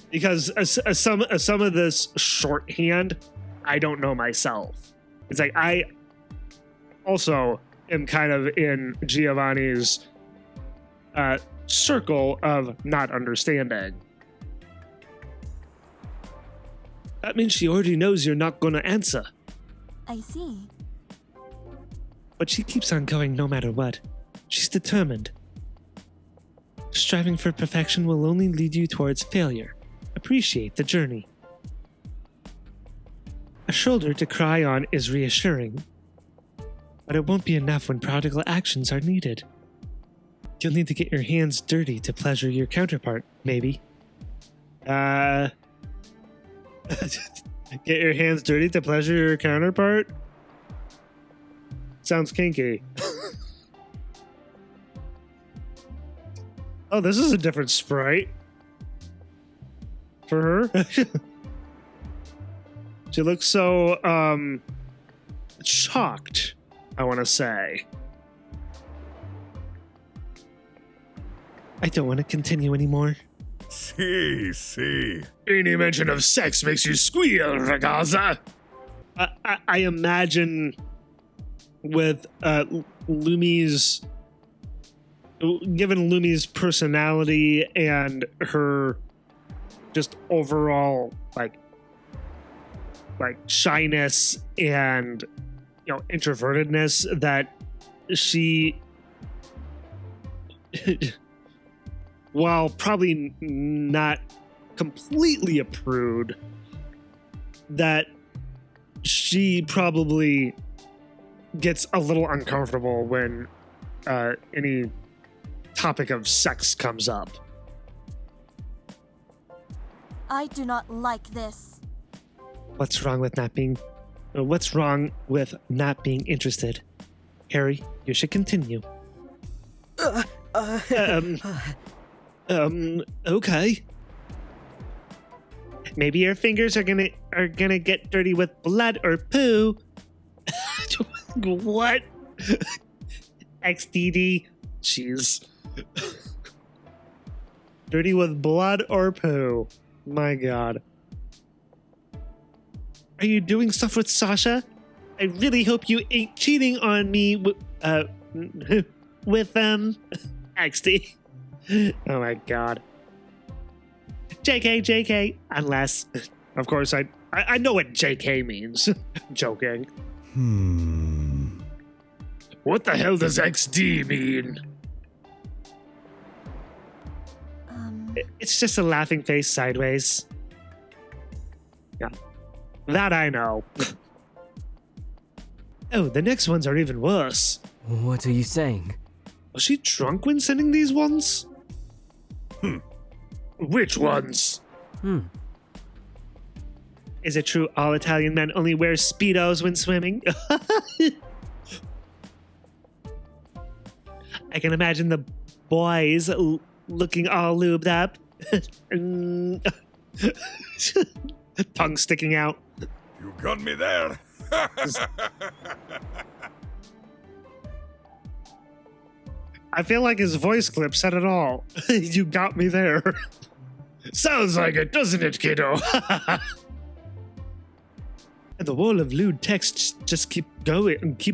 Because some of this shorthand, I don't know myself. It's like, also am kind of in Giovanni's circle of not understanding. That means she already knows you're not going to answer. I see. But she keeps on going no matter what. She's determined. Striving for perfection will only lead you towards failure. Appreciate the journey. A shoulder to cry on is reassuring, but it won't be enough when prodigal actions are needed. You'll need to get your hands dirty to pleasure your counterpart, maybe. Get your hands dirty to pleasure your counterpart? Sounds kinky. Oh, this is a different sprite. For her? She looks so, shocked, I want to say. I don't want to continue anymore. See. Any mention of sex makes you squeal, ragazza. I imagine with Lumi's, given Lumi's personality and her just overall like shyness and introvertedness, that she while probably not completely a prude, that she probably gets a little uncomfortable when any topic of sex comes up. I do not like this. What's wrong with not being interested? Harry, you should continue. Okay. Maybe your fingers are gonna get dirty with blood or poo. What? XDD. Jeez. Dirty with blood or poo. My God. Are you doing stuff with Sasha? I really hope you ain't cheating on me with XD. Oh my God. JK. Unless, of course, I know what JK means. Joking. What the hell does XD mean? It's just a laughing face sideways. Yeah. That I know. Oh, the next ones are even worse. What are you saying? Was she drunk when sending these ones? Which ones? Is it true all Italian men only wear Speedos when swimming? I can imagine the boys looking all lubed up. Tongue sticking out. You got me there. I feel like his voice clip said it all. You got me there. Sounds like it, doesn't it, kiddo? And the wall of lewd texts just keep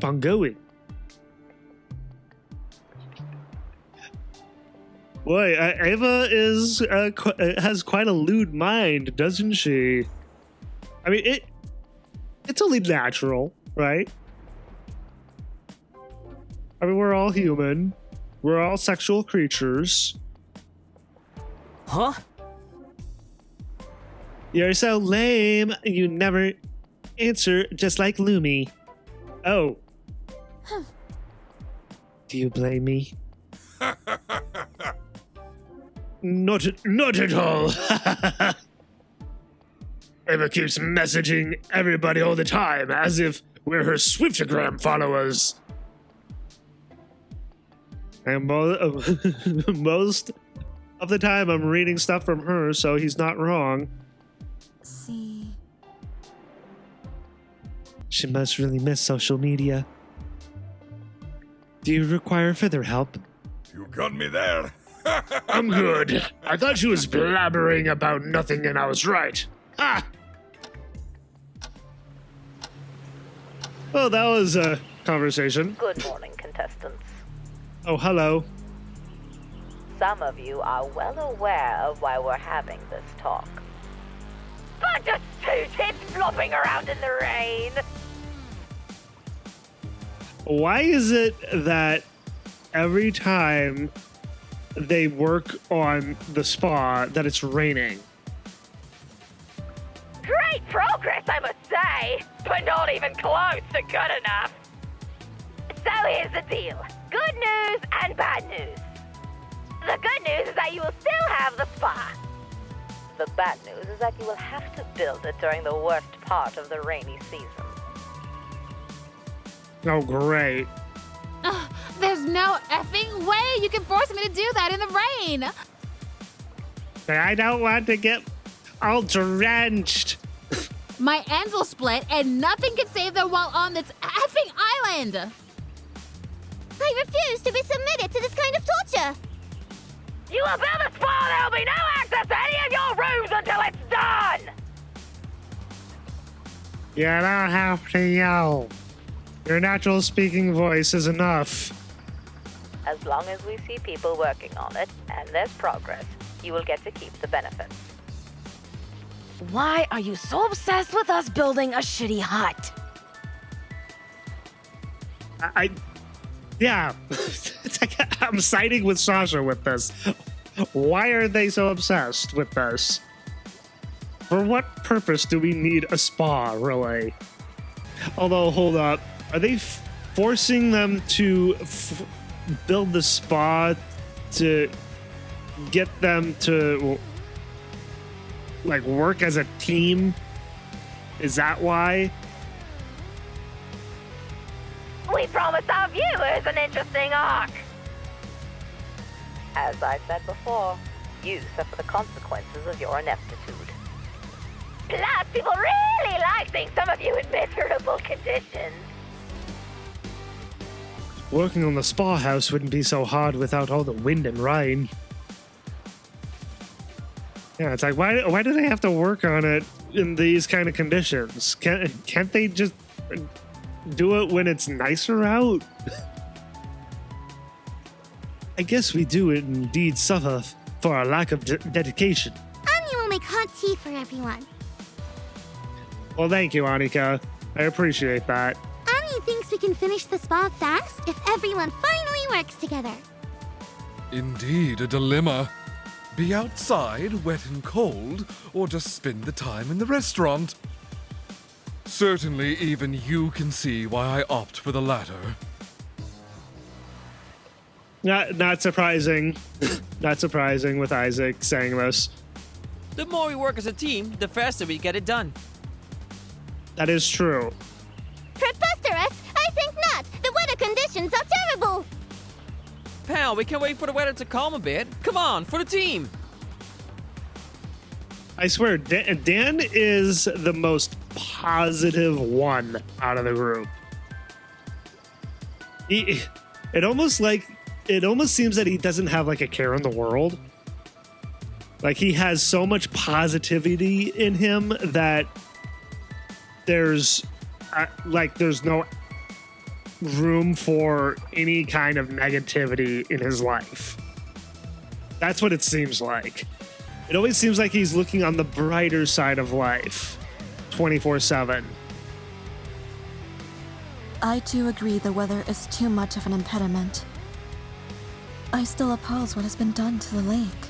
on going. Boy, Ava has quite a lewd mind, doesn't she? I mean, it's only natural, right? I mean, we're all human. We're all sexual creatures. Huh? You're so lame. You never answer, just like Lumi. Oh. Do you blame me? Not at all. Ava keeps messaging everybody all the time as if we're her Swiftogram followers. And most of the time I'm reading stuff from her, so he's not wrong. See. She must really miss social media. Do you require further help? You got me there. I'm good. I thought she was blabbering about nothing and I was right. Ha! Well, that was a conversation. Good morning, contestants. Oh, hello. Some of you are well aware of why we're having this talk. Bunch of two tits flopping around in the rain! Why is it that every time they work on the spa that it's raining? Great progress, I must say, but not even close to good enough. So here's the deal. Good news and bad news. The good news is that you will still have the spa. The bad news is that you will have to build it during the worst part of the rainy season. Oh, great. There's no effing way you can force me to do that in the rain. I don't want to get all drenched. My ends will split and nothing can save them while on this effing island. I refuse to be submitted to this kind of torture. You will build a spa, there will be no access to any of your rooms until it's done! You don't have to yell. Your natural speaking voice is enough. As long as we see people working on it, and there's progress, you will get to keep the benefits. Why are you so obsessed with us building a shitty hut? Yeah. It's like I'm siding with Sasha with this. Why are they so obsessed with this? For what purpose do we need a spa, really? Although, hold up. Are they forcing them to build the spa to get them to, like, work as a team? Is that why? We promised our viewers an interesting arc. As I said before, you suffer the consequences of your ineptitude. Plus, people really like seeing some of you in miserable conditions. Working on the spa house wouldn't be so hard without all the wind and rain. Yeah, it's like, why do they have to work on it in these kind of conditions? Can't they just do it when it's nicer out? I guess we do indeed suffer for our lack of dedication. Ami will make hot tea for everyone. Well, thank you, Annika. I appreciate that. Ami thinks we can finish the spa fast if everyone finally works together. Indeed, a dilemma. Be outside, wet and cold, or just spend the time in the restaurant. Certainly, even you can see why I opt for the latter. Not surprising. Not surprising with Isaac saying this. The more we work as a team, the faster we get it done. That is true. Preposterous! I think not! The weather conditions are terrible! Pal, we can wait for the weather to calm a bit. Come on, for the team! I swear, Dan is the most positive one out of the group. It almost seems that he doesn't have like a care in the world. Like he has so much positivity in him that there's no room for any kind of negativity in his life. That's what it seems like. It always seems like he's looking on the brighter side of life 24/7. I do agree the weather is too much of an impediment. I still oppose what has been done to the lake.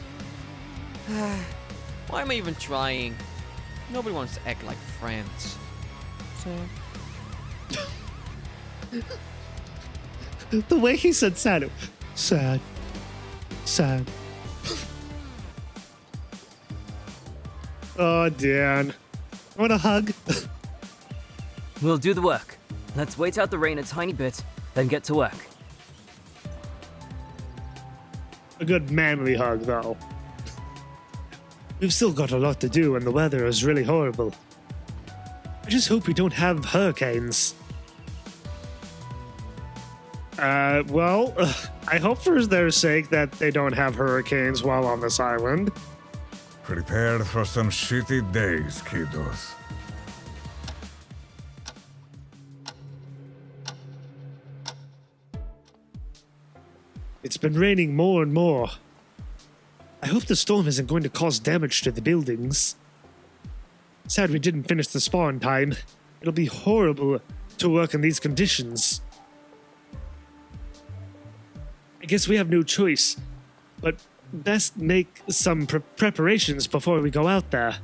Why am I even trying? Nobody wants to act like friends. So... The way he said sad. Sad. Sad. Oh, Dan. I want a hug. We'll do the work. Let's wait out the rain a tiny bit, then get to work. A good manly hug, though. We've still got a lot to do and the weather is really horrible. I just hope we don't have hurricanes. Well, I hope for their sake that they don't have hurricanes while on this island. Prepare for some shitty days, kiddos. It's been raining more and more. I hope the storm isn't going to cause damage to the buildings. Sad we didn't finish the spa in time. It'll be horrible to work in these conditions. I guess we have no choice, but best make some preparations before we go out there.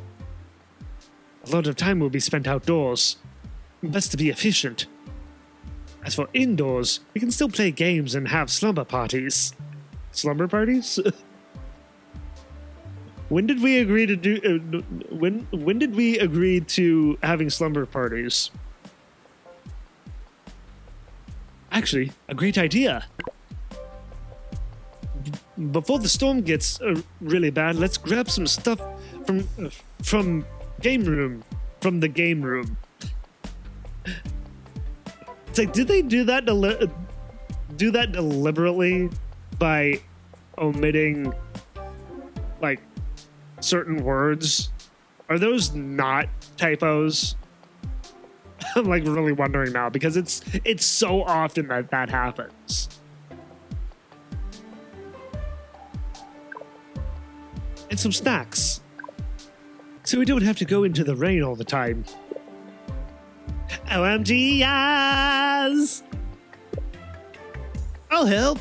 A lot of time will be spent outdoors. Best to be efficient. As for indoors, we can still play games and have slumber parties. Slumber parties? When did we agree to do? When did we agree to having slumber parties? Actually, a great idea. Before the storm gets really bad, let's grab some stuff from game room. From the game room. It's like, did they do that deliberately by omitting like certain words? Are those not typos? I'm like really wondering now because it's so often that happens. And some snacks, so we don't have to go into the rain all the time. OMG, yes! I'll help.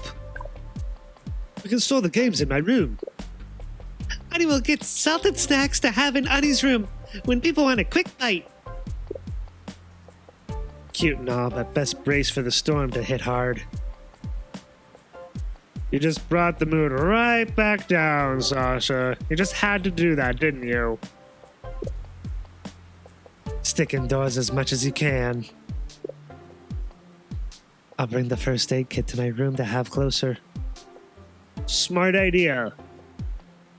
We can store the games in my room. Annie will get salted snacks to have in Annie's room when people want a quick bite. Cute and all, but best brace for the storm to hit hard. You just brought the mood right back down, Sasha. You just had to do that, didn't you? Stick indoors as much as you can. I'll bring the first aid kit to my room to have closer. Smart idea.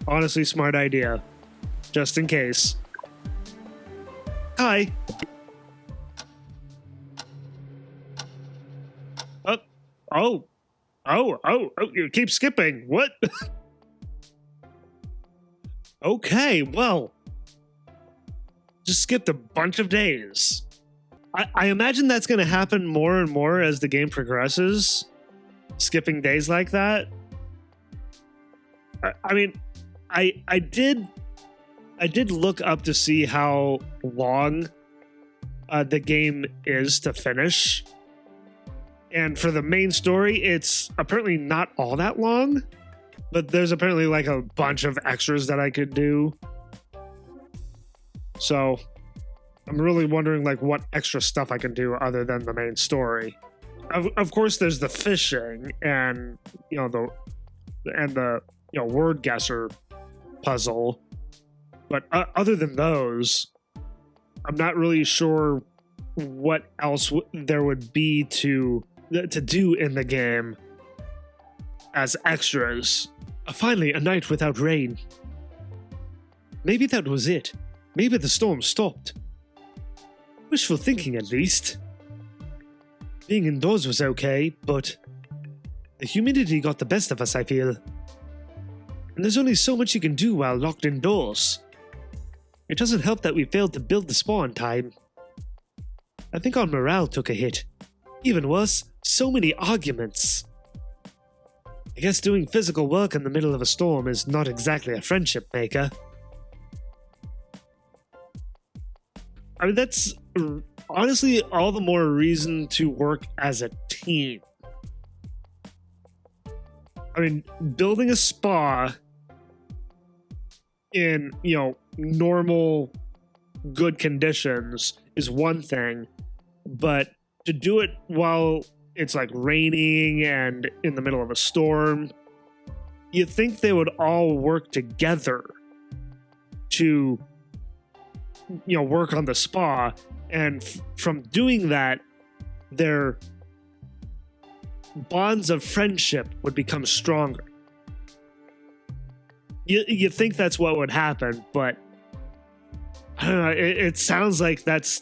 Honestly, smart idea. Just in case. Hi. Oh, you keep skipping. What? Okay, well. Just skipped a bunch of days. I imagine that's going to happen more and more as the game progresses. Skipping days like that. I mean, I did look up to see how long the game is to finish. And for the main story, it's apparently not all that long. But there's apparently like a bunch of extras that I could do. So I'm really wondering like what extra stuff I can do other than the main story. Of course, there's the fishing and the word guesser puzzle, but other than those, I'm not really sure what else there would be to do in the game as extras. Finally, a night without rain. Maybe that was it. Maybe the storm stopped. Wishful thinking, at least. Being indoors was okay, but the humidity got the best of us, I feel. And there's only so much you can do while locked indoors. It doesn't help that we failed to build the spa in time. I think our morale took a hit. Even worse, so many arguments. I guess doing physical work in the middle of a storm is not exactly a friendship maker. I mean, that's honestly all the more reason to work as a team. I mean, building a spa in, normal, good conditions is one thing, but to do it while it's like raining and in the middle of a storm, you'd think they would all work together to work on the spa, and from doing that, their bonds of friendship would become stronger. You think that's what would happen, but I don't know, it sounds like that's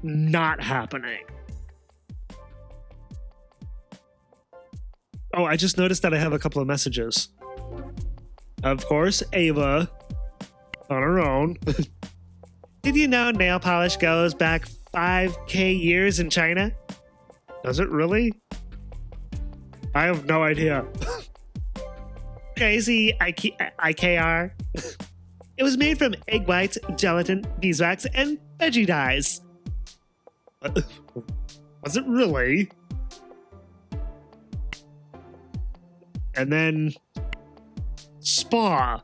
not happening. Oh, I just noticed that I have a couple of messages. Of course, Ava, on her own. Did you know nail polish goes back 5,000 years in China? Does it really? I have no idea. crazy IKR. It was made from egg whites, gelatin, beeswax, and veggie dyes. Was it really? And then Spa.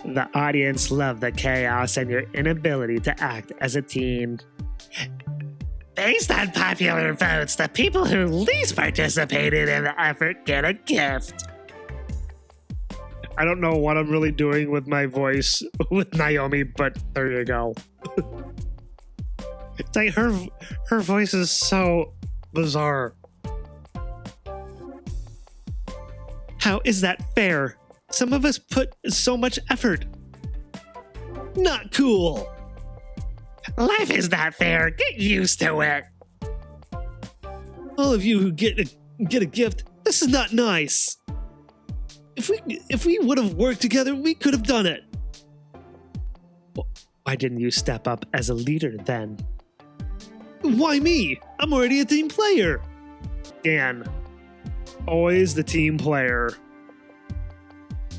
The audience loved the chaos and your inability to act as a team. Based on popular votes, the people who least participated in the effort get a gift. I don't know what I'm really doing with my voice with Naomi, but there you go. It's like her voice is so bizarre. How is that fair? Some of us put so much effort. Not cool. Life is not fair. Get used to it. All of you who get a gift, this is not nice. If we would have worked together, we could have done it. Why didn't you step up as a leader then? Why me? I'm already a team player. Dan, always the team player.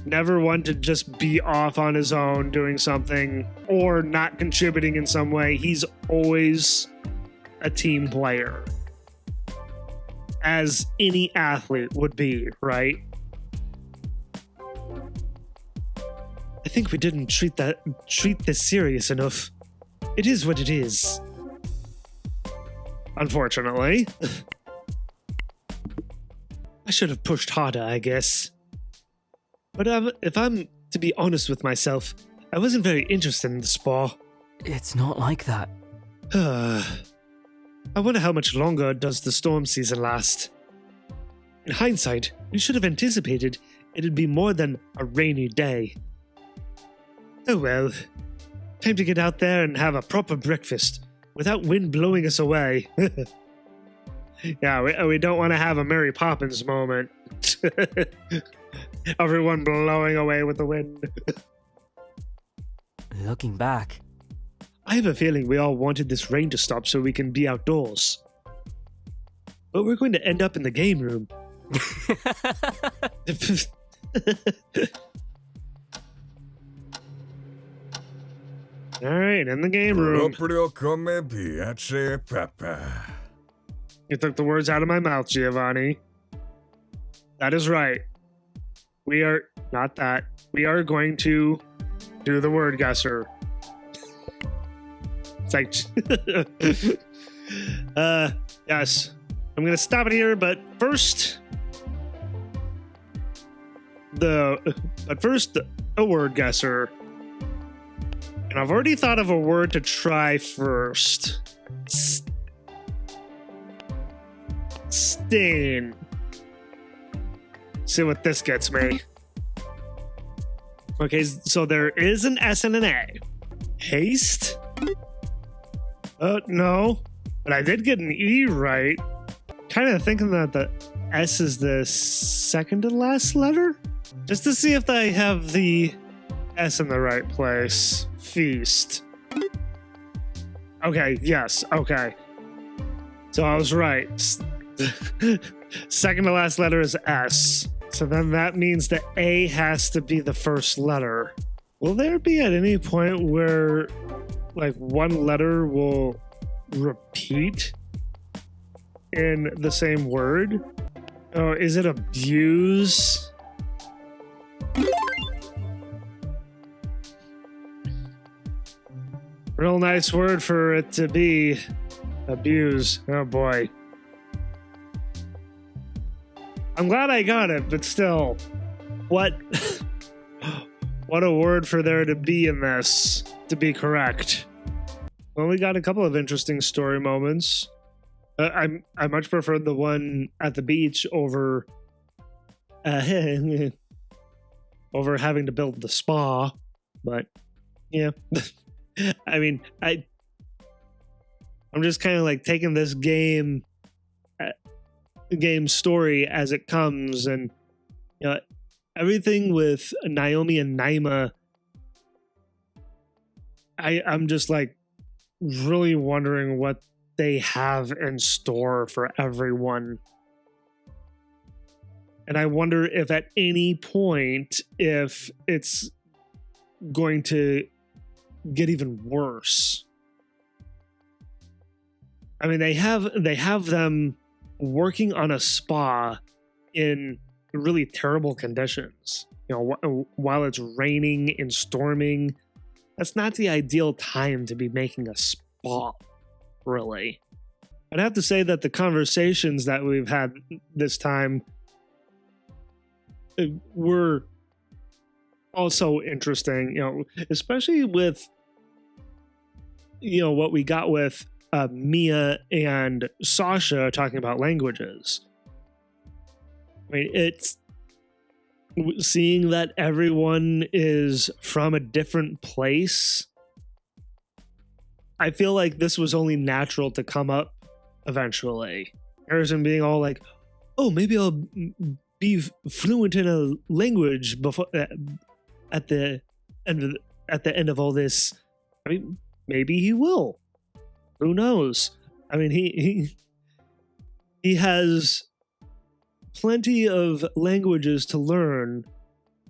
Never one to just be off on his own doing something or not contributing in some way. He's always a team player. As any athlete would be, right? I think we didn't treat this serious enough. It is what it is. Unfortunately. I should have pushed harder, I guess. But if I'm to be honest with myself, I wasn't very interested in the spa. It's not like that. I wonder how much longer does the storm season last. In hindsight, we should have anticipated it'd be more than a rainy day. Oh well. Time to get out there and have a proper breakfast without wind blowing us away. Yeah, we don't want to have a Mary Poppins moment. Everyone blowing away with the wind. Looking back, I have a feeling we all wanted this rain to stop so we can be outdoors. But we're going to end up in the game room. Alright, in the game room. Proprio come piace papa. You took the words out of my mouth, Giovanni. That is right. We are not that. We are going to do the word guesser. It's like yes. I'm gonna stop it here, but first a word guesser. And I've already thought of a word to try first. Stain. See what this gets me. Okay, so there is an S and an A. Haste? No. But I did get an E right. Kind of thinking that the S is the second to last letter? Just to see if I have the S in the right place. Feast. Okay, yes, okay. So I was right. Second to last letter is S. So then that means the A has to be the first letter. Will there be at any point where like one letter will repeat in the same word? Oh, is it abuse? Real nice word for it to be abuse. Oh boy. I'm glad I got it, but still, what a word for there to be in this to be correct. Well, we got a couple of interesting story moments. I much preferred the one at the beach over over having to build the spa, but yeah. I mean, I'm just kind of like taking this game story as it comes, and you know, everything with Naomi and Naima, I'm just like really wondering what they have in store for everyone. And I wonder if at any point, if it's going to get even worse. I mean, they have them working on a spa in really terrible conditions. You know, while it's raining and storming, that's not the ideal time to be making a spa, really. I'd have to say that the conversations that we've had this time were also interesting, you know, especially with, you know, what we got with Mia and Sasha talking about languages. I mean, it's seeing that everyone is from a different place. I feel like this was only natural to come up eventually. Harrison being all like, "Oh, maybe I'll be fluent in a language before at the end of all this." I mean, maybe he will. Who knows? I mean, he has plenty of languages to learn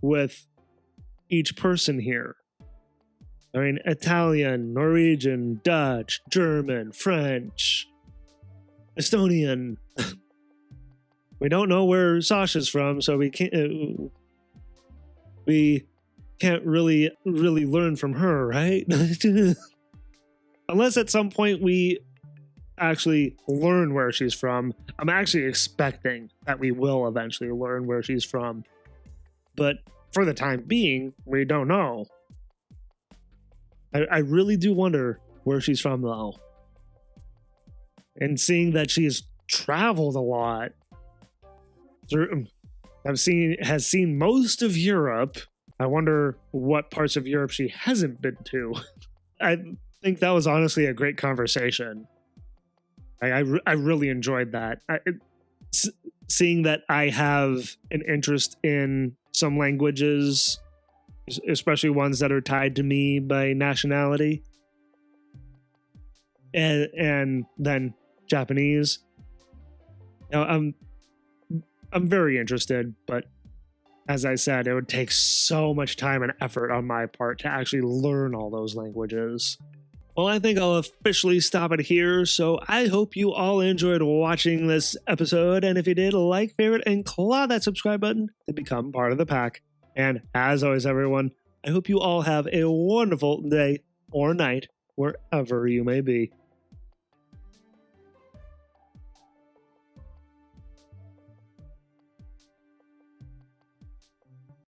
with each person here. I mean, Italian, Norwegian, Dutch, German, French, Estonian. We don't know where Sasha's from, so we can't really learn from her, right? Unless at some point we actually learn where she's from. I'm actually expecting that we will eventually learn where she's from. But for the time being, we don't know. I really do wonder where she's from, though. And seeing that she's traveled a lot, has seen most of Europe. I wonder what parts of Europe she hasn't been to. I think that was honestly a great conversation. I really enjoyed that. Seeing that I have an interest in some languages, especially ones that are tied to me by nationality, and then Japanese. Now, I'm very interested, but as I said, it would take so much time and effort on my part to actually learn all those languages. Well, I think I'll officially stop it here, so I hope you all enjoyed watching this episode, and if you did, like, favorite, and claw that subscribe button to become part of the pack. And as always, everyone, I hope you all have a wonderful day or night, wherever you may be.